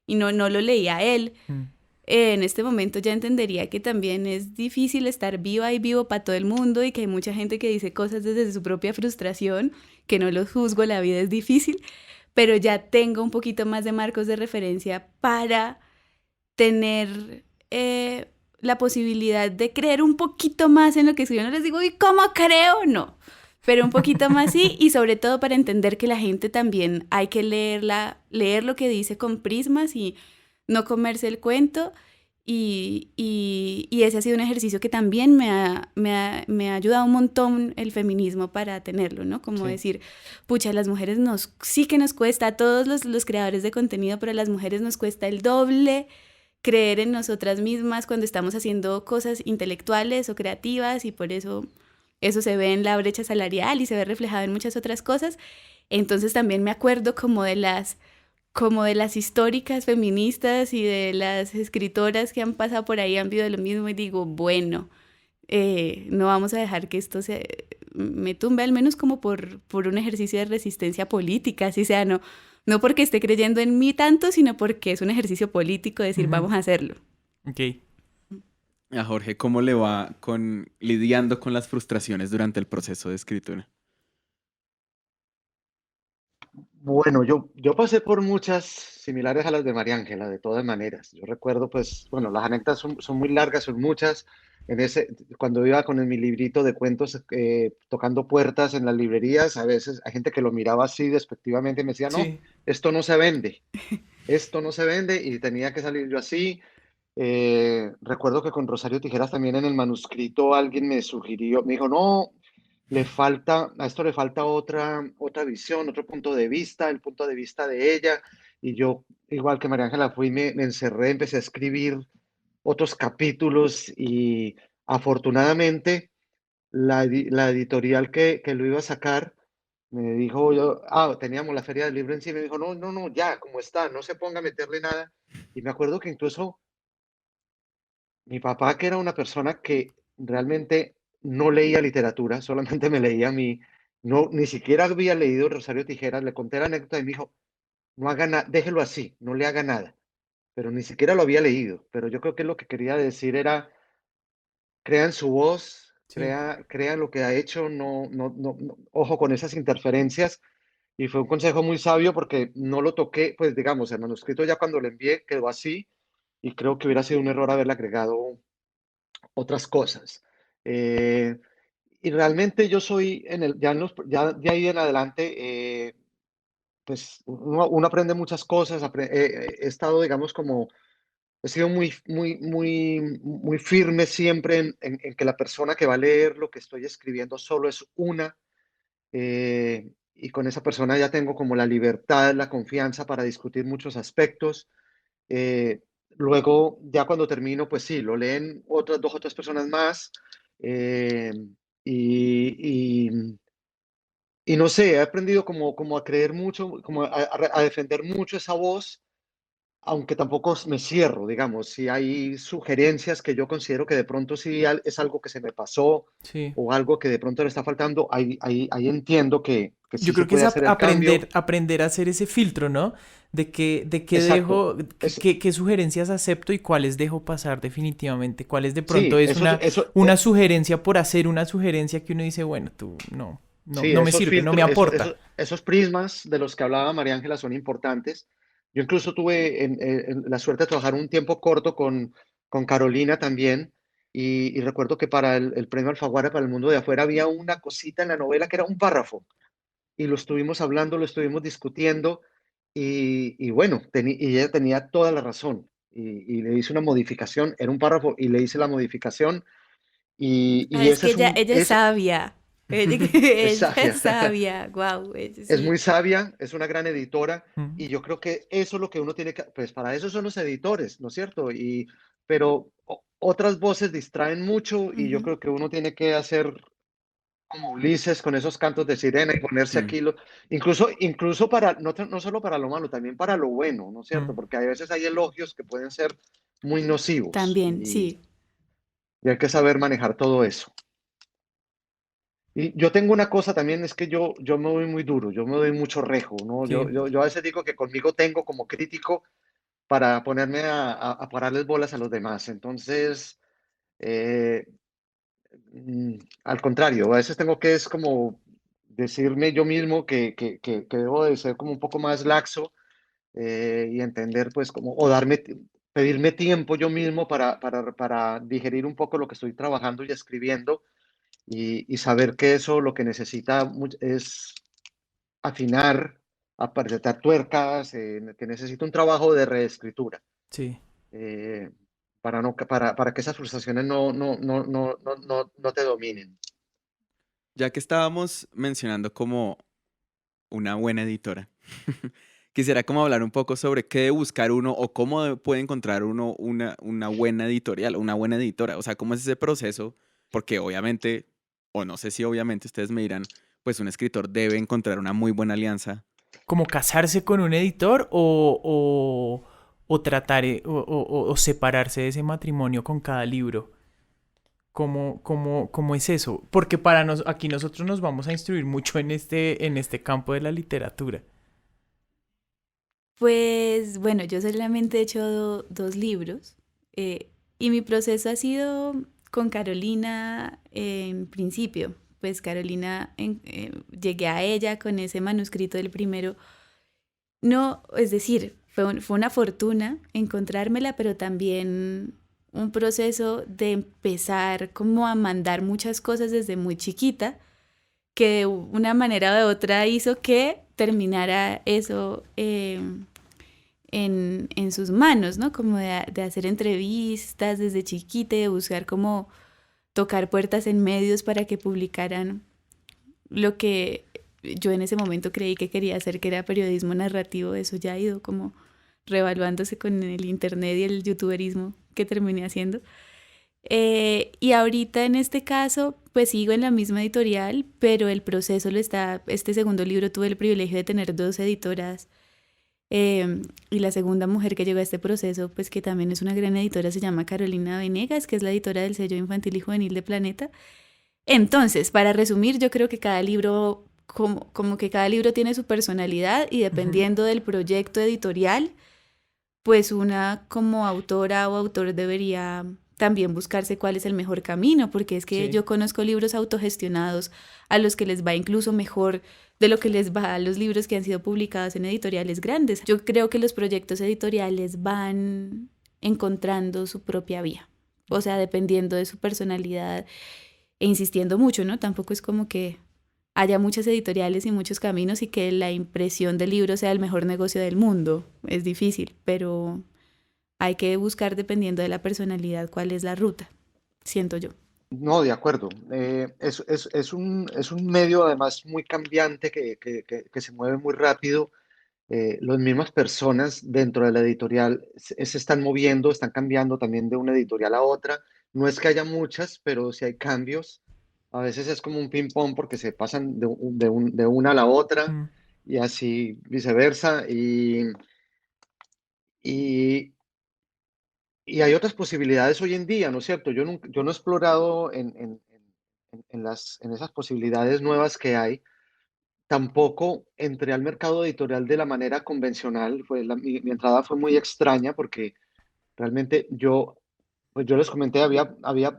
no lo leí a él. Mm. En este momento ya entendería que también es difícil estar viva y vivo para todo el mundo y que hay mucha gente que dice cosas desde su propia frustración, que no los juzgo, la vida es difícil, pero ya tengo un poquito más de marcos de referencia para tener la posibilidad de creer un poquito más en lo que escribo. No les digo, ¿y cómo creo? No, pero un poquito más sí, y sobre todo para entender que la gente también hay que leer lo que dice con prismas y no comerse el cuento. Y ese ha sido un ejercicio que también me ha ayudado un montón el feminismo para tenerlo, ¿no? Como Sí. decir, pucha, a las mujeres sí que nos cuesta, a todos los creadores de contenido, pero a las mujeres nos cuesta el doble creer en nosotras mismas cuando estamos haciendo cosas intelectuales o creativas y por eso se ve en la brecha salarial y se ve reflejado en muchas otras cosas. Entonces también me acuerdo como de las históricas feministas y de las escritoras que han pasado por ahí han vivido lo mismo y digo, bueno, no vamos a dejar que me tumbe al menos como por un ejercicio de resistencia política, así sea, no porque esté creyendo en mí tanto, sino porque es un ejercicio político decir, Ujú. vamos a hacerlo. Ok. A Jorge, ¿cómo le va con lidiando con las frustraciones durante el proceso de escritura? Bueno, yo pasé por muchas similares a las de María Ángela, de todas maneras. Yo recuerdo, pues, bueno, las anécdotas son muy largas, son muchas. Cuando iba con mi librito de cuentos tocando puertas en las librerías, a veces hay gente que lo miraba así despectivamente y me decía, no, Sí. esto no se vende, esto no se vende, y tenía que salir yo así. Recuerdo que con Rosario Tijeras también en el manuscrito alguien me sugirió, me dijo, no, a esto le falta otra visión, otro punto de vista, el punto de vista de ella. Y yo, igual que María Ángela, me encerré, empecé a escribir otros capítulos y afortunadamente la editorial que lo iba a sacar me dijo, teníamos la feria del libro en sí, me dijo, no, no, no, ya, como está, no se ponga a meterle nada. Y me acuerdo que incluso mi papá, que era una persona que realmente no leía literatura, solamente me leía a mí, no, ni siquiera había leído Rosario Tijeras, le conté la anécdota y me dijo, no haga nada, déjelo así, no le haga nada, pero ni siquiera lo había leído. Pero yo creo que lo que quería decir era, crean su voz, Sí. crean lo que ha hecho, ojo con esas interferencias. Y fue un consejo muy sabio porque no lo toqué, pues digamos, el manuscrito ya cuando lo envié quedó así y creo que hubiera sido un error haberle agregado otras cosas. Eh, y realmente yo soy, ya de ahí en adelante, pues uno aprende muchas cosas, he estado, digamos, he sido muy firme siempre en que la persona que va a leer lo que estoy escribiendo solo es una, y con esa persona ya tengo como la libertad, la confianza para discutir muchos aspectos. Eh, Luego, ya cuando termino, pues sí, lo leen otras dos o tres personas más. eh, y, y- y no sé, he aprendido como a creer mucho, como a defender mucho esa voz, aunque tampoco me cierro, digamos. Si hay sugerencias que yo considero que de pronto sí es algo que se me pasó Sí. o algo que de pronto le está faltando, ahí entiendo que Yo sí se creo que es puede hacer el cambio. aprender a hacer ese filtro, ¿no? De qué Exacto. dejo, qué sugerencias acepto y cuáles dejo pasar definitivamente. Cuáles de pronto Sí, es una sugerencia por hacer una sugerencia que uno dice, bueno, tú sí, no me esos sirve, no me filtros, aporta. esos prismas de los que hablaba María Ángela son importantes. Yo incluso tuve la suerte de trabajar un tiempo corto con Carolina también, y recuerdo que para el premio Alfaguara para el mundo de afuera había una cosita en la novela que era un párrafo, y lo estuvimos hablando, lo estuvimos discutiendo, y bueno, y ella tenía toda la razón, y le hice una modificación, era un párrafo, y le hice la modificación, Ah, y es ese que es un, ella es sabia. Ella, Es ella es sabia. sabia, wow, Es sí. muy sabia, es una gran editora Mm, y yo creo que eso es lo que uno tiene que, pues para eso son los editores, ¿no es cierto? Pero otras voces distraen mucho y yo Ujú. creo que uno tiene que hacer como Ulises con esos cantos de sirena y ponerse Mm, aquí, incluso para, no solo para lo malo, también para lo bueno, ¿no es cierto? mm. Porque a veces hay elogios que pueden ser muy nocivos También, sí. y hay que saber manejar todo eso. Y yo tengo una cosa también, es que yo me doy muy duro, yo me doy mucho rejo, ¿no? Sí, Yo a veces digo que conmigo tengo como crítico para ponerme a pararles bolas a los demás. Entonces, eh, al contrario, a veces tengo que es como decirme yo mismo que debo de ser como un poco más laxo y entender pues como, pedirme tiempo yo mismo para digerir un poco lo que estoy trabajando y escribiendo y saber que eso lo que necesita es afinar, apretar tuercas, que necesita un trabajo de reescritura sí. eh, para que esas frustraciones no te dominen. Ya que estábamos mencionando como una buena editora, quisiera como hablar un poco sobre qué debe buscar uno o cómo puede encontrar uno una buena editorial, una buena editora. O sea, cómo es ese proceso, porque obviamente, o no sé si obviamente ustedes me dirán, pues un escritor debe encontrar una muy buena alianza. ¿Como casarse con un editor o tratar o separarse de ese matrimonio con cada libro? ¿Cómo es eso? Porque aquí nosotros nos vamos a instruir mucho en este campo de la literatura. Pues bueno, yo solamente he hecho dos libros y mi proceso ha sido con Carolina en principio. Pues Carolina, llegué a ella con ese manuscrito del primero. No, es decir, fue una fortuna encontrármela, pero también un proceso de empezar como a mandar muchas cosas desde muy chiquita, que de una manera o de otra hizo que terminara eso en sus manos, ¿no? Como de hacer entrevistas desde chiquita, y de buscar como tocar puertas en medios para que publicaran lo que yo en ese momento creí que quería hacer, que era periodismo narrativo. Eso ya ha ido como revaluándose con el internet y el youtuberismo que terminé haciendo. Y ahorita en este caso, pues sigo en la misma editorial, pero el proceso este segundo libro tuve el privilegio de tener dos editoras y la segunda mujer que llegó a este proceso, pues que también es una gran editora, se llama Carolina Venegas, que es la editora del sello infantil y juvenil de Planeta. Entonces, para resumir, yo creo que cada libro, como que cada libro tiene su personalidad y Ujú. dependiendo del proyecto editorial, pues una como autora o autor debería también buscarse cuál es el mejor camino, porque es que Sí. yo conozco libros autogestionados a los que les va incluso mejor de lo que les va a los libros que han sido publicados en editoriales grandes. Yo creo que los proyectos editoriales van encontrando su propia vía, o sea, dependiendo de su personalidad e insistiendo mucho, ¿no? Tampoco es como que haya muchas editoriales y muchos caminos y que la impresión del libro sea el mejor negocio del mundo. Es difícil, pero hay que buscar dependiendo de la personalidad cuál es la ruta, siento yo. No, de acuerdo. Es un medio además muy cambiante que se mueve muy rápido. Las mismas personas dentro de la editorial se están moviendo, están cambiando también de una editorial a otra. No es que haya muchas, pero sí hay cambios. A veces es como un ping-pong porque se pasan de una a la otra Mm, y así viceversa. Y, y hay otras posibilidades hoy en día, ¿no es cierto? Yo no he explorado en esas posibilidades nuevas que hay. Tampoco entré al mercado editorial de la manera convencional. Mi entrada fue muy extraña porque realmente pues yo les comenté,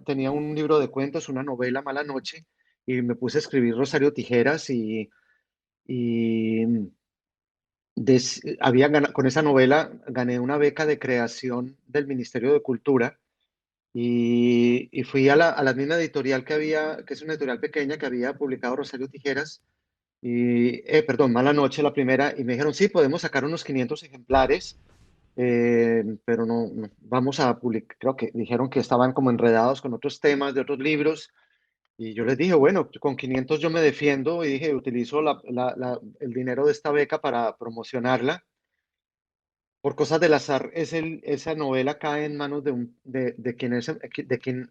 tenía un libro de cuentos, una novela, Mala Noche, y me puse a escribir Rosario Tijeras y con esa novela gané una beca de creación del Ministerio de Cultura y fui a la misma editorial que es una editorial pequeña que había publicado Rosario Tijeras perdón, Mala Noche, la primera, y me dijeron, sí, podemos sacar unos 500 ejemplares, pero no vamos a publicar, creo que dijeron que estaban como enredados con otros temas de otros libros, Y yo les dije, bueno, con 500 yo me defiendo y dije, utilizo el dinero de esta beca para promocionarla. Por cosas del azar, esa novela cae en manos de quien, de quien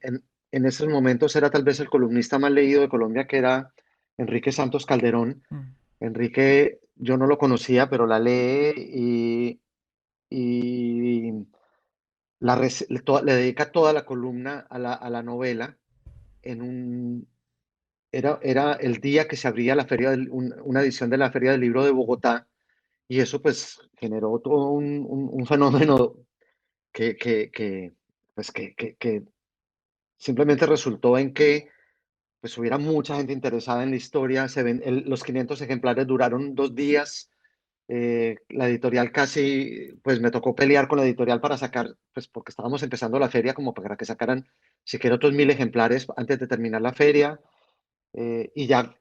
en esos momentos era tal vez el columnista más leído de Colombia, que era Enrique Santos Calderón. Mm. Enrique, yo no lo conocía, pero la lee y le dedica toda la columna a la novela en era el día que se abría la feria una edición de la Feria del Libro de Bogotá, y eso pues generó todo un fenómeno que, pues que simplemente resultó en que pues hubiera mucha gente interesada en la historia. Los 500 ejemplares duraron 2 días. La editorial casi, pues me tocó pelear con la editorial para sacar, pues porque estábamos empezando la feria, como para que sacaran siquiera otros 1000 ejemplares antes de terminar la feria. Y ya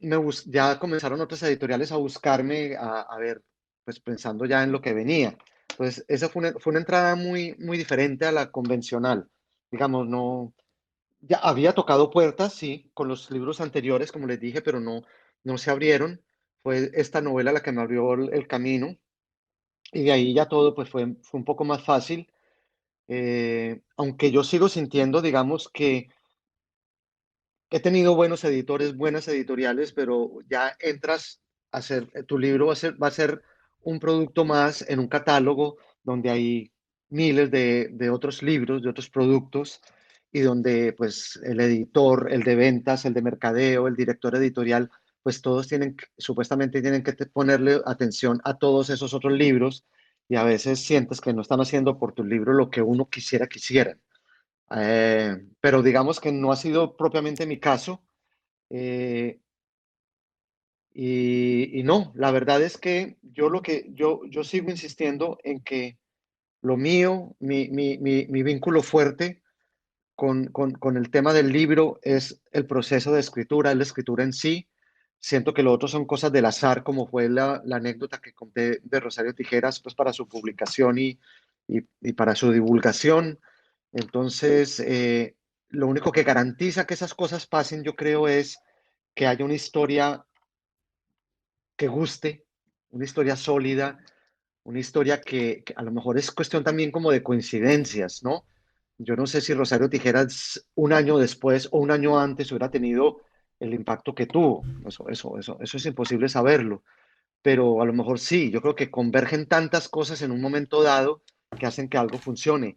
comenzaron otras editoriales a buscarme, a ver, pues pensando ya en lo que venía. Entonces, esa fue una entrada muy, muy diferente a la convencional. Digamos, no, ya había tocado puertas, sí, con los libros anteriores, como les dije, pero no se abrieron. Fue esta novela la que me abrió el camino, y de ahí ya todo pues fue un poco más fácil. Aunque yo sigo sintiendo, digamos, que he tenido buenos editores, buenas editoriales, pero ya entras a hacer, tu libro va a ser un producto más en un catálogo donde hay miles de otros libros, de otros productos, y donde pues el editor, el de ventas, el de mercadeo, el director editorial, pues todos supuestamente tienen que ponerle atención a todos esos otros libros, y a veces sientes que no están haciendo por tu libro lo que uno quisiera que hicieran. Pero digamos que no ha sido propiamente mi caso. eh, y no, la verdad es que yo sigo insistiendo en que lo mío, mi vínculo fuerte con el tema del libro es el proceso de escritura, es la escritura en sí. Siento que lo otro son cosas del azar, como fue la anécdota que conté de Rosario Tijeras, pues para su publicación y para su divulgación. Entonces, lo único que garantiza que esas cosas pasen, yo creo, es que haya una historia que guste, una historia sólida, una historia que a lo mejor es cuestión también como de coincidencias, ¿no? Yo no sé si Rosario Tijeras un año después o un año antes hubiera tenido el impacto que tuvo. Eso es imposible saberlo. Pero a lo mejor sí, yo creo que convergen tantas cosas en un momento dado que hacen que algo funcione.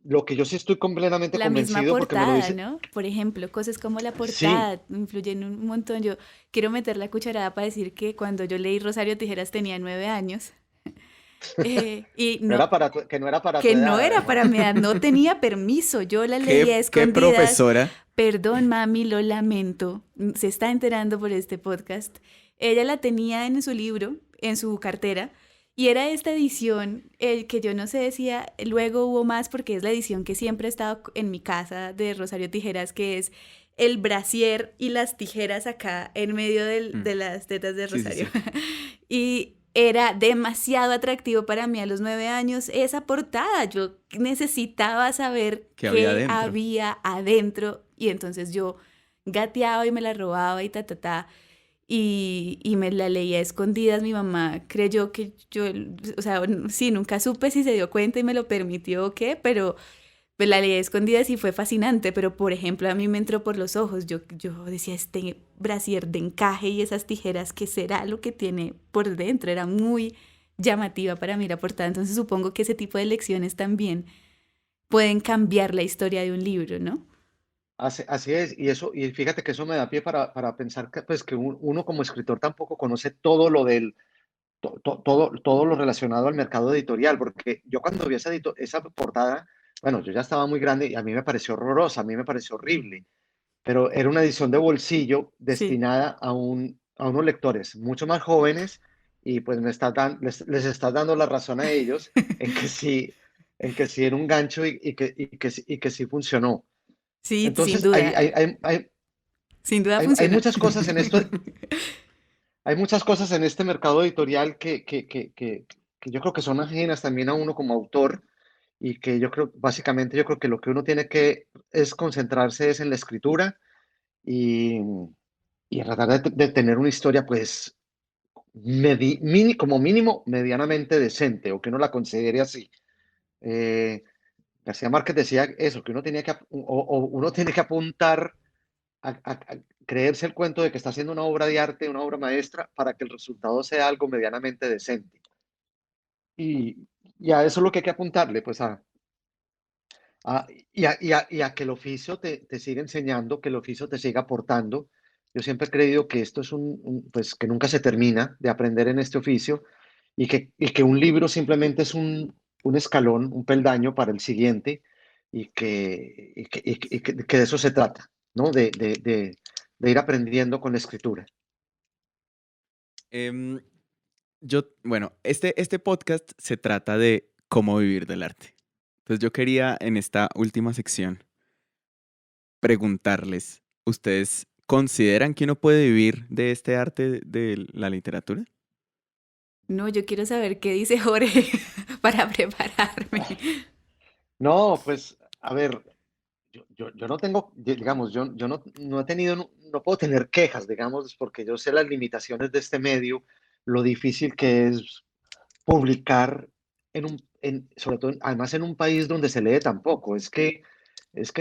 Lo que yo sí estoy completamente La misma convencido, porque me lo portada, dice, ¿no? Por ejemplo, cosas como la sí, portada influyen un montón. Yo quiero meter la cucharada para decir que cuando yo leí Rosario Tijeras tenía 9 años. Y no no, era que no era para tu que no edad, era para además. mi edad, no tenía permiso. Yo la leía a ¿Qué escondidas. profesora? Perdón, mami, lo lamento. Se está enterando por este podcast. Ella la tenía en su libro, en su cartera, y era esta edición que yo no sé decía, luego hubo más porque es la edición que siempre ha estado en mi casa de Rosario Tijeras, que es el brasier y las tijeras acá en medio Mm, de las tetas de sí, sí, Rosario. sí. Y era demasiado atractivo para mí a los 9 años esa portada. Yo necesitaba saber ¿Qué había qué adentro? había adentro y entonces yo gateaba y me la robaba y ta, ta, ta. Y me la leía a escondidas. Mi mamá creyó que yo, o sea, sí, nunca supe si se dio cuenta y me lo permitió o qué, pero pues la leí a escondidas y fue fascinante, pero por ejemplo a mí me entró por los ojos. Yo decía, este brasier de encaje y esas tijeras, ¿qué será lo que tiene por dentro? Era muy llamativa para mí la portada, entonces supongo que ese tipo de lecciones también pueden cambiar la historia de un libro, ¿no? Así es, y fíjate que eso me da pie para pensar que, pues, que uno como escritor tampoco conoce todo lo todo lo relacionado al mercado editorial, porque yo cuando vi esa portada, bueno, yo ya estaba muy grande y a mí me pareció horrorosa, a mí me pareció horrible, pero era una edición de bolsillo Sí. destinada a unos lectores mucho más jóvenes, y pues les estás dando la razón a ellos en que sí era un gancho, y que sí funcionó. Sí, sin Entonces, hay, duda, hay, hay, hay, sin duda hay funcionó. muchas cosas en esto, hay muchas cosas en este mercado editorial que yo creo que son ajenas también a uno como autor, y que básicamente yo creo que lo que uno tiene que es concentrarse es en la escritura, y, y tratar de tener una historia, pues, como mínimo, medianamente decente, o que uno la considere así. Eh, García Márquez decía eso, que uno tenía que, o uno tiene que apuntar a creerse el cuento de que está haciendo una obra de arte, una obra maestra, para que el resultado sea algo medianamente decente. Y, y a eso es lo que hay que apuntarle, pues y a que el oficio te siga enseñando, que el oficio te siga aportando. Yo siempre he creído que esto es pues que nunca se termina de aprender en este oficio y que un libro simplemente es un escalón, un peldaño para el siguiente y que de eso se trata, ¿no? De ir aprendiendo con la escritura. Em, bueno, este podcast se trata de cómo vivir del arte. Entonces yo quería en esta última sección preguntarles, ¿ustedes consideran que uno puede vivir de este arte de la literatura? No, yo quiero saber qué dice Jorge para prepararme. No, pues, a ver, yo no tengo, digamos, yo no he tenido, no puedo tener quejas, digamos, porque yo sé las limitaciones de este medio, lo difícil que es publicar sobre todo, además en un país donde se lee tan poco. Es que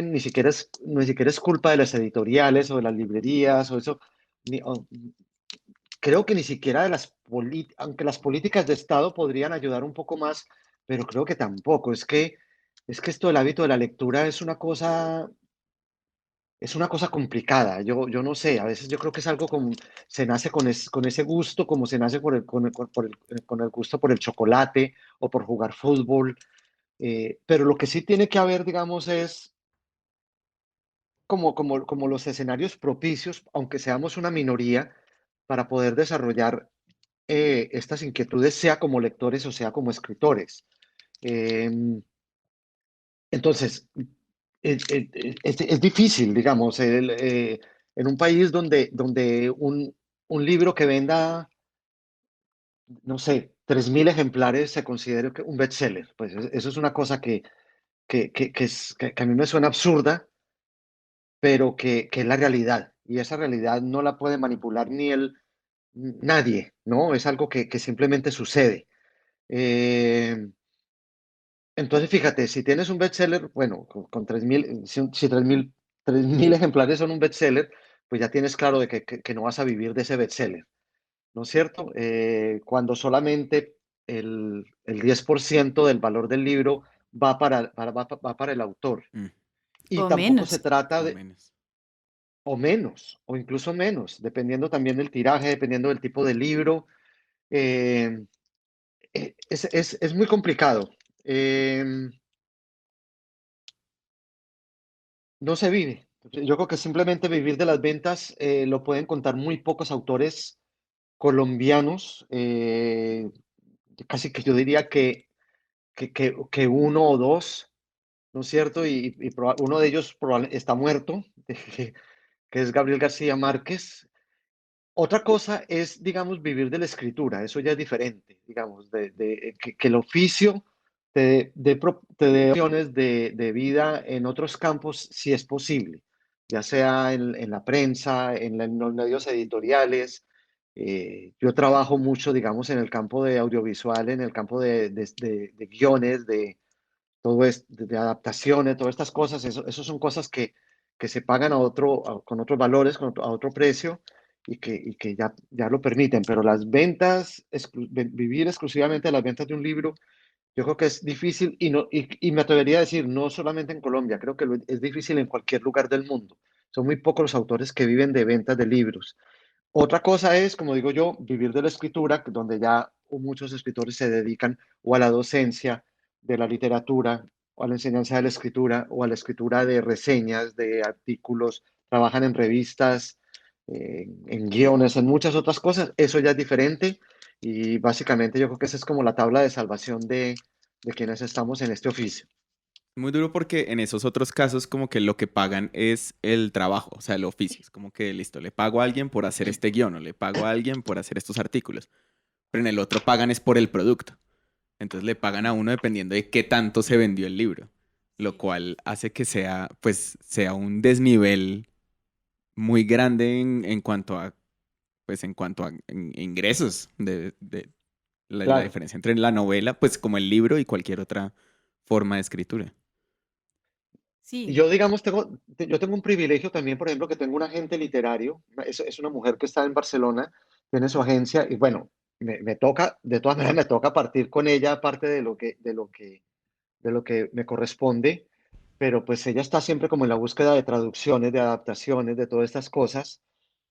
ni siquiera es culpa de las editoriales o de las librerías o eso. Creo que ni siquiera aunque las políticas de Estado podrían ayudar un poco más, pero creo que tampoco. Es que esto del hábito de la lectura es una cosa complicada. Yo no sé, a veces yo creo que es algo como se nace con ese gusto, como se nace con el gusto por el chocolate o por jugar fútbol. Pero lo que sí tiene que haber, digamos, es como los escenarios propicios, aunque seamos una minoría, para poder desarrollar estas inquietudes, sea como lectores o sea como escritores. Em, entonces, es difícil, digamos, en un país donde un libro que venda, no sé, 3.000 ejemplares se considere un bestseller. Pues eso es una cosa que a mí me suena absurda, pero que es la realidad. Y esa realidad no la puede manipular nadie, ¿no? Es algo que simplemente sucede. Eh, entonces, fíjate, si tienes un bestseller, bueno, con 3.000, si 3.000 ejemplares son un bestseller, pues ya tienes claro de que no vas a vivir de ese bestseller, ¿no es cierto? Cuando solamente el 10% del valor del libro va para el autor. Mm, Y O tampoco se menos. trata o de, menos. o menos, o incluso menos, dependiendo también del tiraje, dependiendo del tipo de libro. Eh, es muy complicado. Eh, no se vive. Yo creo que simplemente vivir de las ventas lo pueden contar muy pocos autores colombianos. Casi que yo diría que uno o dos, ¿no es cierto? Y uno de ellos está muerto, que es Gabriel García Márquez. Otra cosa es, digamos, vivir de la escritura, eso ya es diferente, digamos, que el oficio te dé opciones de vida en otros campos, si es posible, ya sea en la prensa, en los medios editoriales. Yo trabajo mucho, digamos, en el campo de audiovisual, en el campo de guiones, de adaptaciones, todas estas cosas. Eso son cosas que se pagan con otros valores, a otro precio y que ya lo permiten. Pero las ventas, vivir exclusivamente de las ventas de un libro, yo creo que es difícil y me atrevería a decir, no solamente en Colombia, creo que es difícil en cualquier lugar del mundo. Son muy pocos los autores que viven de ventas de libros. Otra cosa es, como digo yo, vivir de la escritura, donde ya muchos escritores se dedican o a la docencia de la literatura, o a la enseñanza de la escritura, o a la escritura de reseñas, de artículos, trabajan en revistas, en guiones, en muchas otras cosas. Eso ya es diferente y básicamente yo creo que esa es como la tabla de salvación de quienes estamos en este oficio. Muy duro porque en esos otros casos como que lo que pagan es el trabajo, o sea, el oficio. Es como que, listo, le pago a alguien por hacer este guión o le pago a alguien por hacer estos artículos. Pero en el otro pagan es por el producto. Entonces le pagan a uno dependiendo de qué tanto se vendió el libro. Lo cual hace que sea, pues, sea un desnivel muy grande en cuanto a, pues en cuanto a ingresos de la Claro. diferencia entre la novela, pues como el libro y cualquier otra forma de escritura. Y Sí, yo, digamos, yo tengo un privilegio también, por ejemplo, que tengo un agente literario, es una mujer que está en Barcelona, tiene su agencia y bueno, me toca, de todas maneras me toca partir con ella, aparte de lo que me corresponde, pero pues ella está siempre como en la búsqueda de traducciones, de adaptaciones, de todas estas cosas,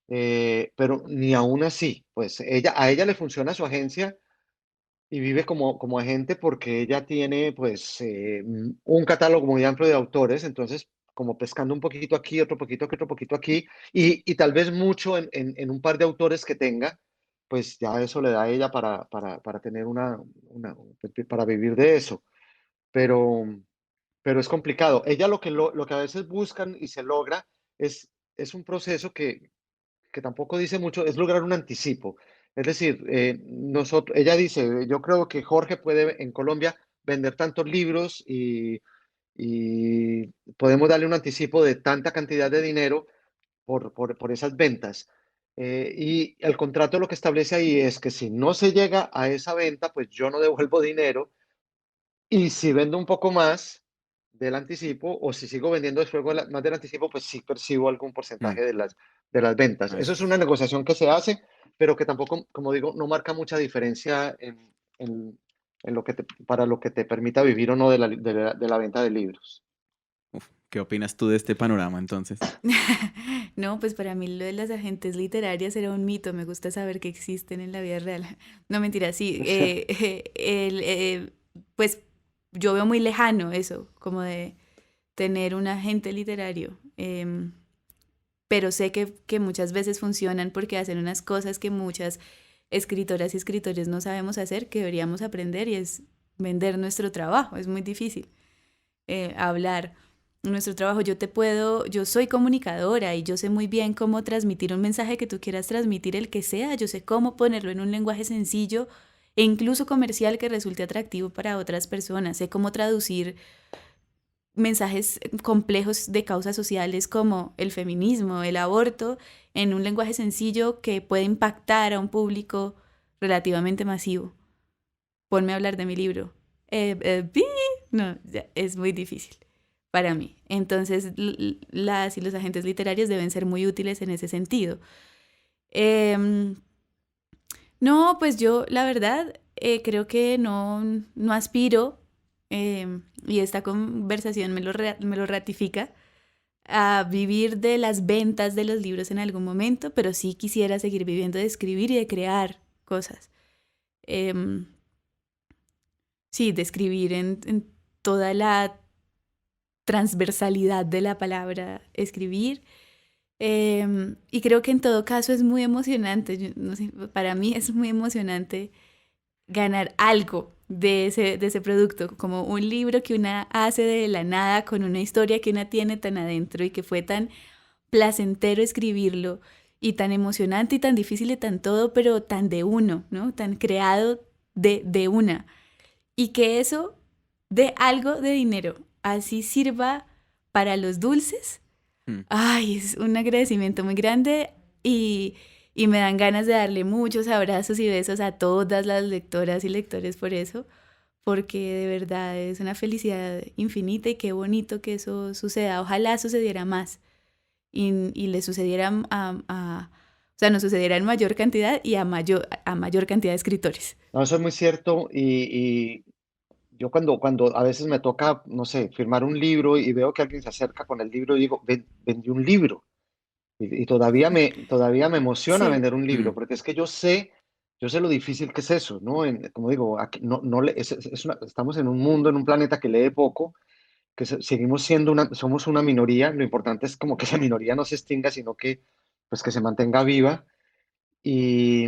pero ni aún así, pues a ella le funciona su agencia y vive como agente porque ella tiene pues un catálogo muy amplio de autores, entonces como pescando un poquito aquí, otro poquito aquí, otro poquito aquí, y tal vez mucho en un par de autores que tenga, pues ya eso le da a ella para tener para vivir de eso. Pero, pero es complicado. Ella lo que a veces buscan y se logra es un proceso que tampoco dice mucho, es lograr un anticipo. Es decir, ella dice, yo creo que Jorge puede en Colombia vender tantos libros y podemos darle un anticipo de tanta cantidad de dinero por esas ventas. Y el contrato lo que establece ahí es que si no se llega a esa venta, pues yo no devuelvo dinero y si vendo un poco más del anticipo o si sigo vendiendo después más del anticipo, pues sí percibo algún Mm. porcentaje de las ventas. Ah, Eso eso es una es- negociación que se hace, pero que tampoco, como digo, no marca mucha diferencia en, para lo que te permita vivir o no de la venta de libros. Uf, ¿qué opinas tú de este panorama entonces? no, pues para mí lo de las agentes literarias era un mito, me gusta saber que existen en la vida real. No, mentira, sí, pues yo veo muy lejano eso, como de tener un agente literario, pero sé que muchas veces funcionan porque hacen unas cosas que muchas escritoras y escritores no sabemos hacer, que deberíamos aprender y es vender nuestro trabajo, es muy difícil hablar nuestro trabajo. Yo soy comunicadora y yo sé muy bien cómo transmitir un mensaje que tú quieras transmitir, el que sea, yo sé cómo ponerlo en un lenguaje sencillo e incluso comercial que resulte atractivo para otras personas, sé cómo traducir mensajes complejos de causas sociales como el feminismo, el aborto, en un lenguaje sencillo que puede impactar a un público relativamente masivo. Ponme a hablar de mi libro. Pi. No, es muy difícil para mí. Entonces, las y los agentes literarios deben ser muy útiles en ese sentido. Em, no, pues yo, la verdad, creo que no aspiro, y esta conversación me lo ratifica, a vivir de las ventas de los libros en algún momento, pero sí quisiera seguir viviendo de escribir y de crear cosas. Em, sí, de escribir en toda la transversalidad de la palabra escribir. Y creo que en todo caso es muy emocionante. No sé, para mí es muy emocionante ganar algo de ese producto, como un libro que una hace de la nada con una historia que una tiene tan adentro y que fue tan placentero escribirlo y tan emocionante y tan difícil y tan todo, pero tan de uno, ¿no? Tan creado de una. Y que eso dé algo de dinero, así sirva para los dulces. Mm. Ay, es un agradecimiento muy grande y me dan ganas de darle muchos abrazos y besos a todas las lectoras y lectores por eso, porque de verdad es una felicidad infinita y qué bonito que eso suceda. Ojalá sucediera más y le sucediera o sea, nos sucediera en mayor cantidad y a mayor cantidad de escritores. No, eso es muy cierto y yo cuando a veces me toca, no sé, firmar un libro y veo que alguien se acerca con el libro y digo, vendí un libro. Y todavía me emociona Sí, vender un libro, Mm. porque es que yo sé lo difícil que es eso, ¿no? Como digo, aquí estamos en un mundo, en un planeta que lee poco, seguimos siendo somos una minoría. Lo importante es como que esa minoría no se extinga, sino que, pues, que se mantenga viva. Y,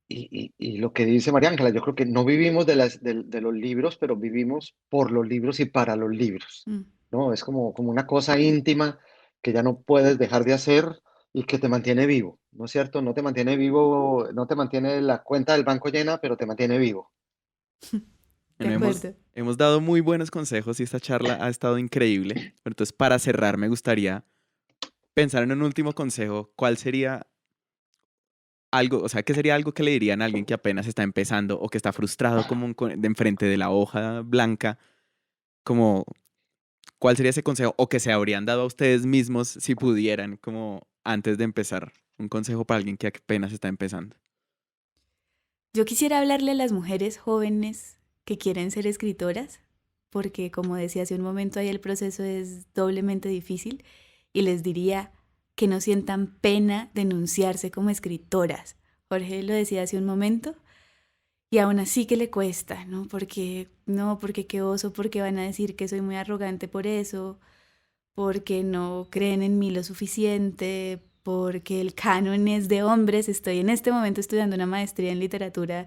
y lo que dice María Ángela, yo creo que no vivimos de los libros, pero vivimos por los libros y para los libros, mm, ¿no? Es como una cosa íntima que ya no puedes dejar de hacer y que te mantiene vivo, ¿no es cierto? No te mantiene vivo, no te mantiene la cuenta del banco llena, pero te mantiene vivo. de Bueno, acuerdo. hemos dado muy buenos consejos y esta charla ha estado increíble. Pero entonces, para cerrar, me gustaría pensar en un último consejo, ¿cuál sería algo, o sea, qué sería algo que le dirían a alguien que apenas está empezando o que está frustrado como de enfrente de la hoja blanca? Como, ¿cuál sería ese consejo? O que se habrían dado a ustedes mismos si pudieran, como antes de empezar. Un consejo para alguien que apenas está empezando. Yo quisiera hablarle a las mujeres jóvenes que quieren ser escritoras, porque como decía hace un momento, ahí el proceso es doblemente difícil, y les diría que no sientan pena de enunciarse como escritoras. Jorge lo decía hace un momento, y aún así que le cuesta, ¿no? Porque qué oso, porque van a decir que soy muy arrogante por eso, porque no creen en mí lo suficiente, porque el canon es de hombres. Estoy en este momento estudiando una maestría en literatura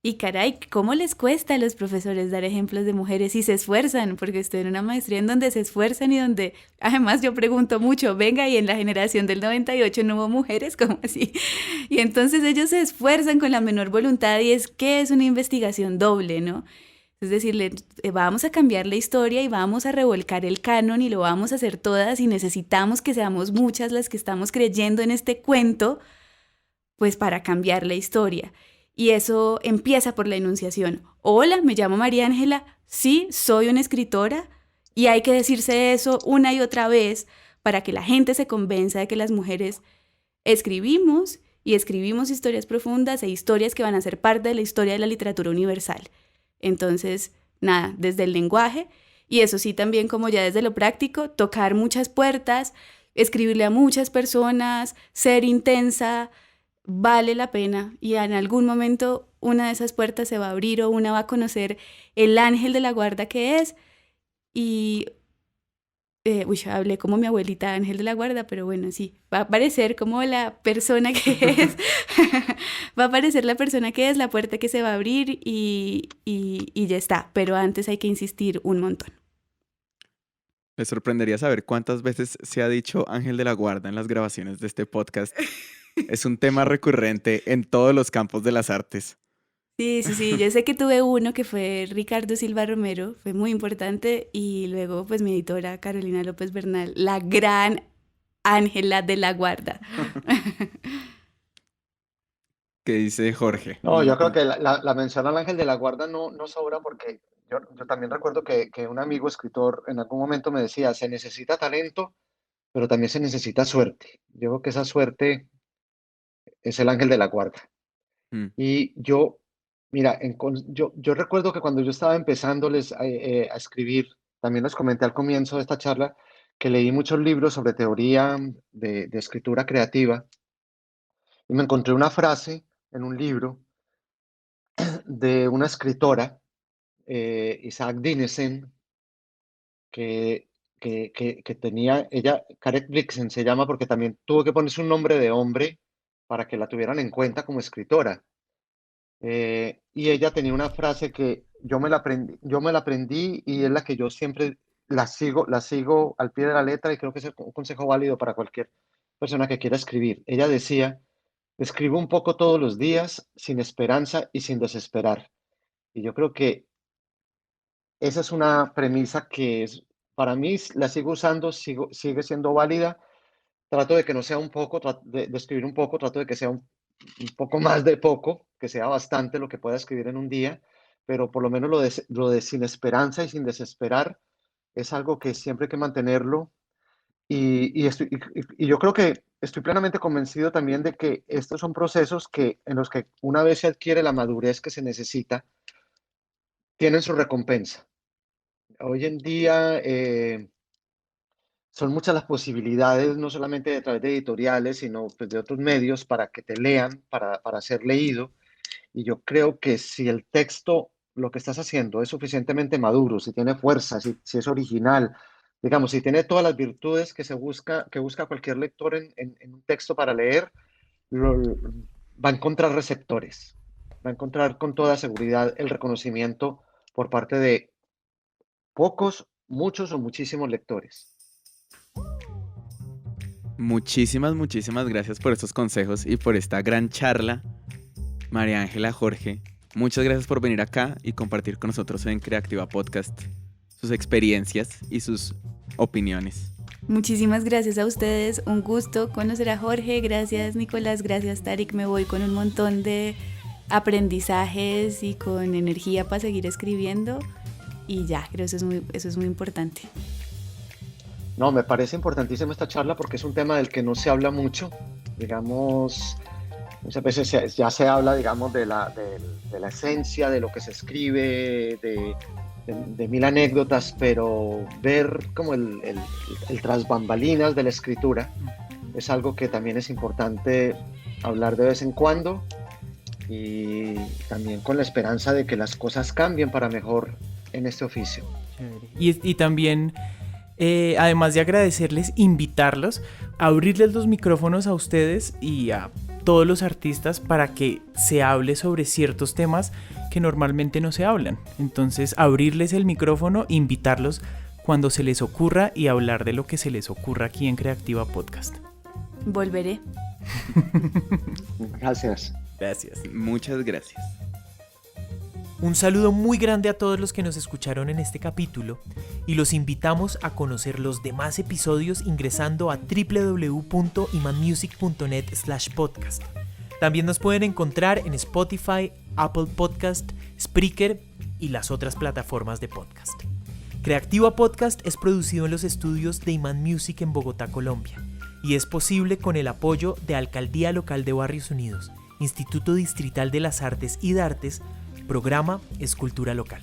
y caray, ¿cómo les cuesta a los profesores dar ejemplos de mujeres y se esfuerzan? Porque estoy en una maestría en donde se esfuerzan y donde, además yo pregunto mucho, venga, y en la generación del 98 no hubo mujeres, ¿cómo así? Y entonces ellos se esfuerzan con la menor voluntad y es que es una investigación doble, ¿no? Es decir, vamos a cambiar la historia y vamos a revolcar el canon y lo vamos a hacer todas y necesitamos que seamos muchas las que estamos creyendo en este cuento, pues para cambiar la historia. Y eso empieza por la enunciación. Hola, me llamo María Ángela, sí, soy una escritora y hay que decirse eso una y otra vez para que la gente se convenza de que las mujeres escribimos y escribimos historias profundas e historias que van a ser parte de la historia de la literatura universal. Entonces, nada, desde el lenguaje y eso sí también como ya desde lo práctico, tocar muchas puertas, escribirle a muchas personas, ser intensa, vale la pena y en algún momento una de esas puertas se va a abrir o una va a conocer el ángel de la guarda que es y... hablé como mi abuelita Ángel de la Guarda, pero bueno, sí, va a aparecer como la persona que es, va a aparecer la persona que es, la puerta que se va a abrir y ya está, pero antes hay que insistir un montón. Me sorprendería saber cuántas veces se ha dicho Ángel de la Guarda en las grabaciones de este podcast. Es un tema recurrente en todos los campos de las artes. Sí, yo sé que tuve uno que fue Ricardo Silva Romero, fue muy importante, y luego pues mi editora Carolina López Bernal, la gran Ángela de la Guarda. ¿Qué dice Jorge? No, yo creo que la mención al ángel de la guarda no sobra porque yo también recuerdo que un amigo escritor en algún momento me decía, se necesita talento, pero también se necesita suerte. Yo creo que esa suerte es el ángel de la guarda. Mm. Y yo, mira, yo recuerdo que cuando yo estaba empezándoles a escribir, también les comenté al comienzo de esta charla que leí muchos libros sobre teoría de escritura creativa y me encontré una frase en un libro de una escritora, Isaac Dinesen, que, que tenía, ella, Caret Blixen se llama porque también tuvo que ponerse un nombre de hombre para que la tuvieran en cuenta como escritora. Y ella tenía una frase que yo me la aprendí y es la que yo siempre la sigo al pie de la letra y creo que es un consejo válido para cualquier persona que quiera escribir. Ella decía, escribo un poco todos los días, sin esperanza y sin desesperar. Y yo creo que esa es una premisa que es, para mí la sigo usando, sigue siendo válida. Trato de que no sea un poco, de escribir un poco, trato de que sea un poco más de poco, que sea bastante lo que pueda escribir en un día, pero por lo menos lo de sin esperanza y sin desesperar es algo que siempre hay que mantenerlo. Y yo creo que estoy plenamente convencido también de que estos son procesos en los que una vez se adquiere la madurez que se necesita, tienen su recompensa. Hoy en día son muchas las posibilidades, no solamente a través de editoriales, sino pues, de otros medios para que te lean, para ser leído. Y yo creo que si el texto, lo que estás haciendo, es suficientemente maduro, si tiene fuerza, si es original, digamos, si tiene todas las virtudes que busca cualquier lector en un texto para leer, va a encontrar receptores, va a encontrar con toda seguridad el reconocimiento por parte de pocos, muchos o muchísimos lectores. Muchísimas gracias por estos consejos y por esta gran charla. María Ángela, Jorge, muchas gracias por venir acá y compartir con nosotros en Creativa Podcast sus experiencias y sus opiniones. Muchísimas gracias a ustedes, un gusto conocer a Jorge, gracias Nicolás, gracias Tarik, me voy con un montón de aprendizajes y con energía para seguir escribiendo y ya, creo que eso es muy importante. No, me parece importantísima esta charla porque es un tema del que no se habla mucho, digamos, muchas veces ya se habla, digamos, de la esencia, de lo que se escribe, de mil anécdotas, pero ver como el tras bambalinas de la escritura es algo que también es importante hablar de vez en cuando y también con la esperanza de que las cosas cambien para mejor en este oficio. Y también, además de agradecerles, invitarlos a abrirles los micrófonos a ustedes y a todos los artistas para que se hable sobre ciertos temas que normalmente no se hablan. Entonces, abrirles el micrófono, invitarlos cuando se les ocurra y hablar de lo que se les ocurra aquí en Creativa Podcast. Volveré. Gracias. Gracias. Muchas gracias. Un saludo muy grande a todos los que nos escucharon en este capítulo y los invitamos a conocer los demás episodios ingresando a www.imanmusic.net/podcast. También nos pueden encontrar en Spotify, Apple Podcast, Spreaker y las otras plataformas de podcast. Creativa Podcast es producido en los estudios de Iman Music en Bogotá, Colombia, y es posible con el apoyo de Alcaldía Local de Barrios Unidos, Instituto Distrital de las Artes y Dartes, Programa Escultura Local.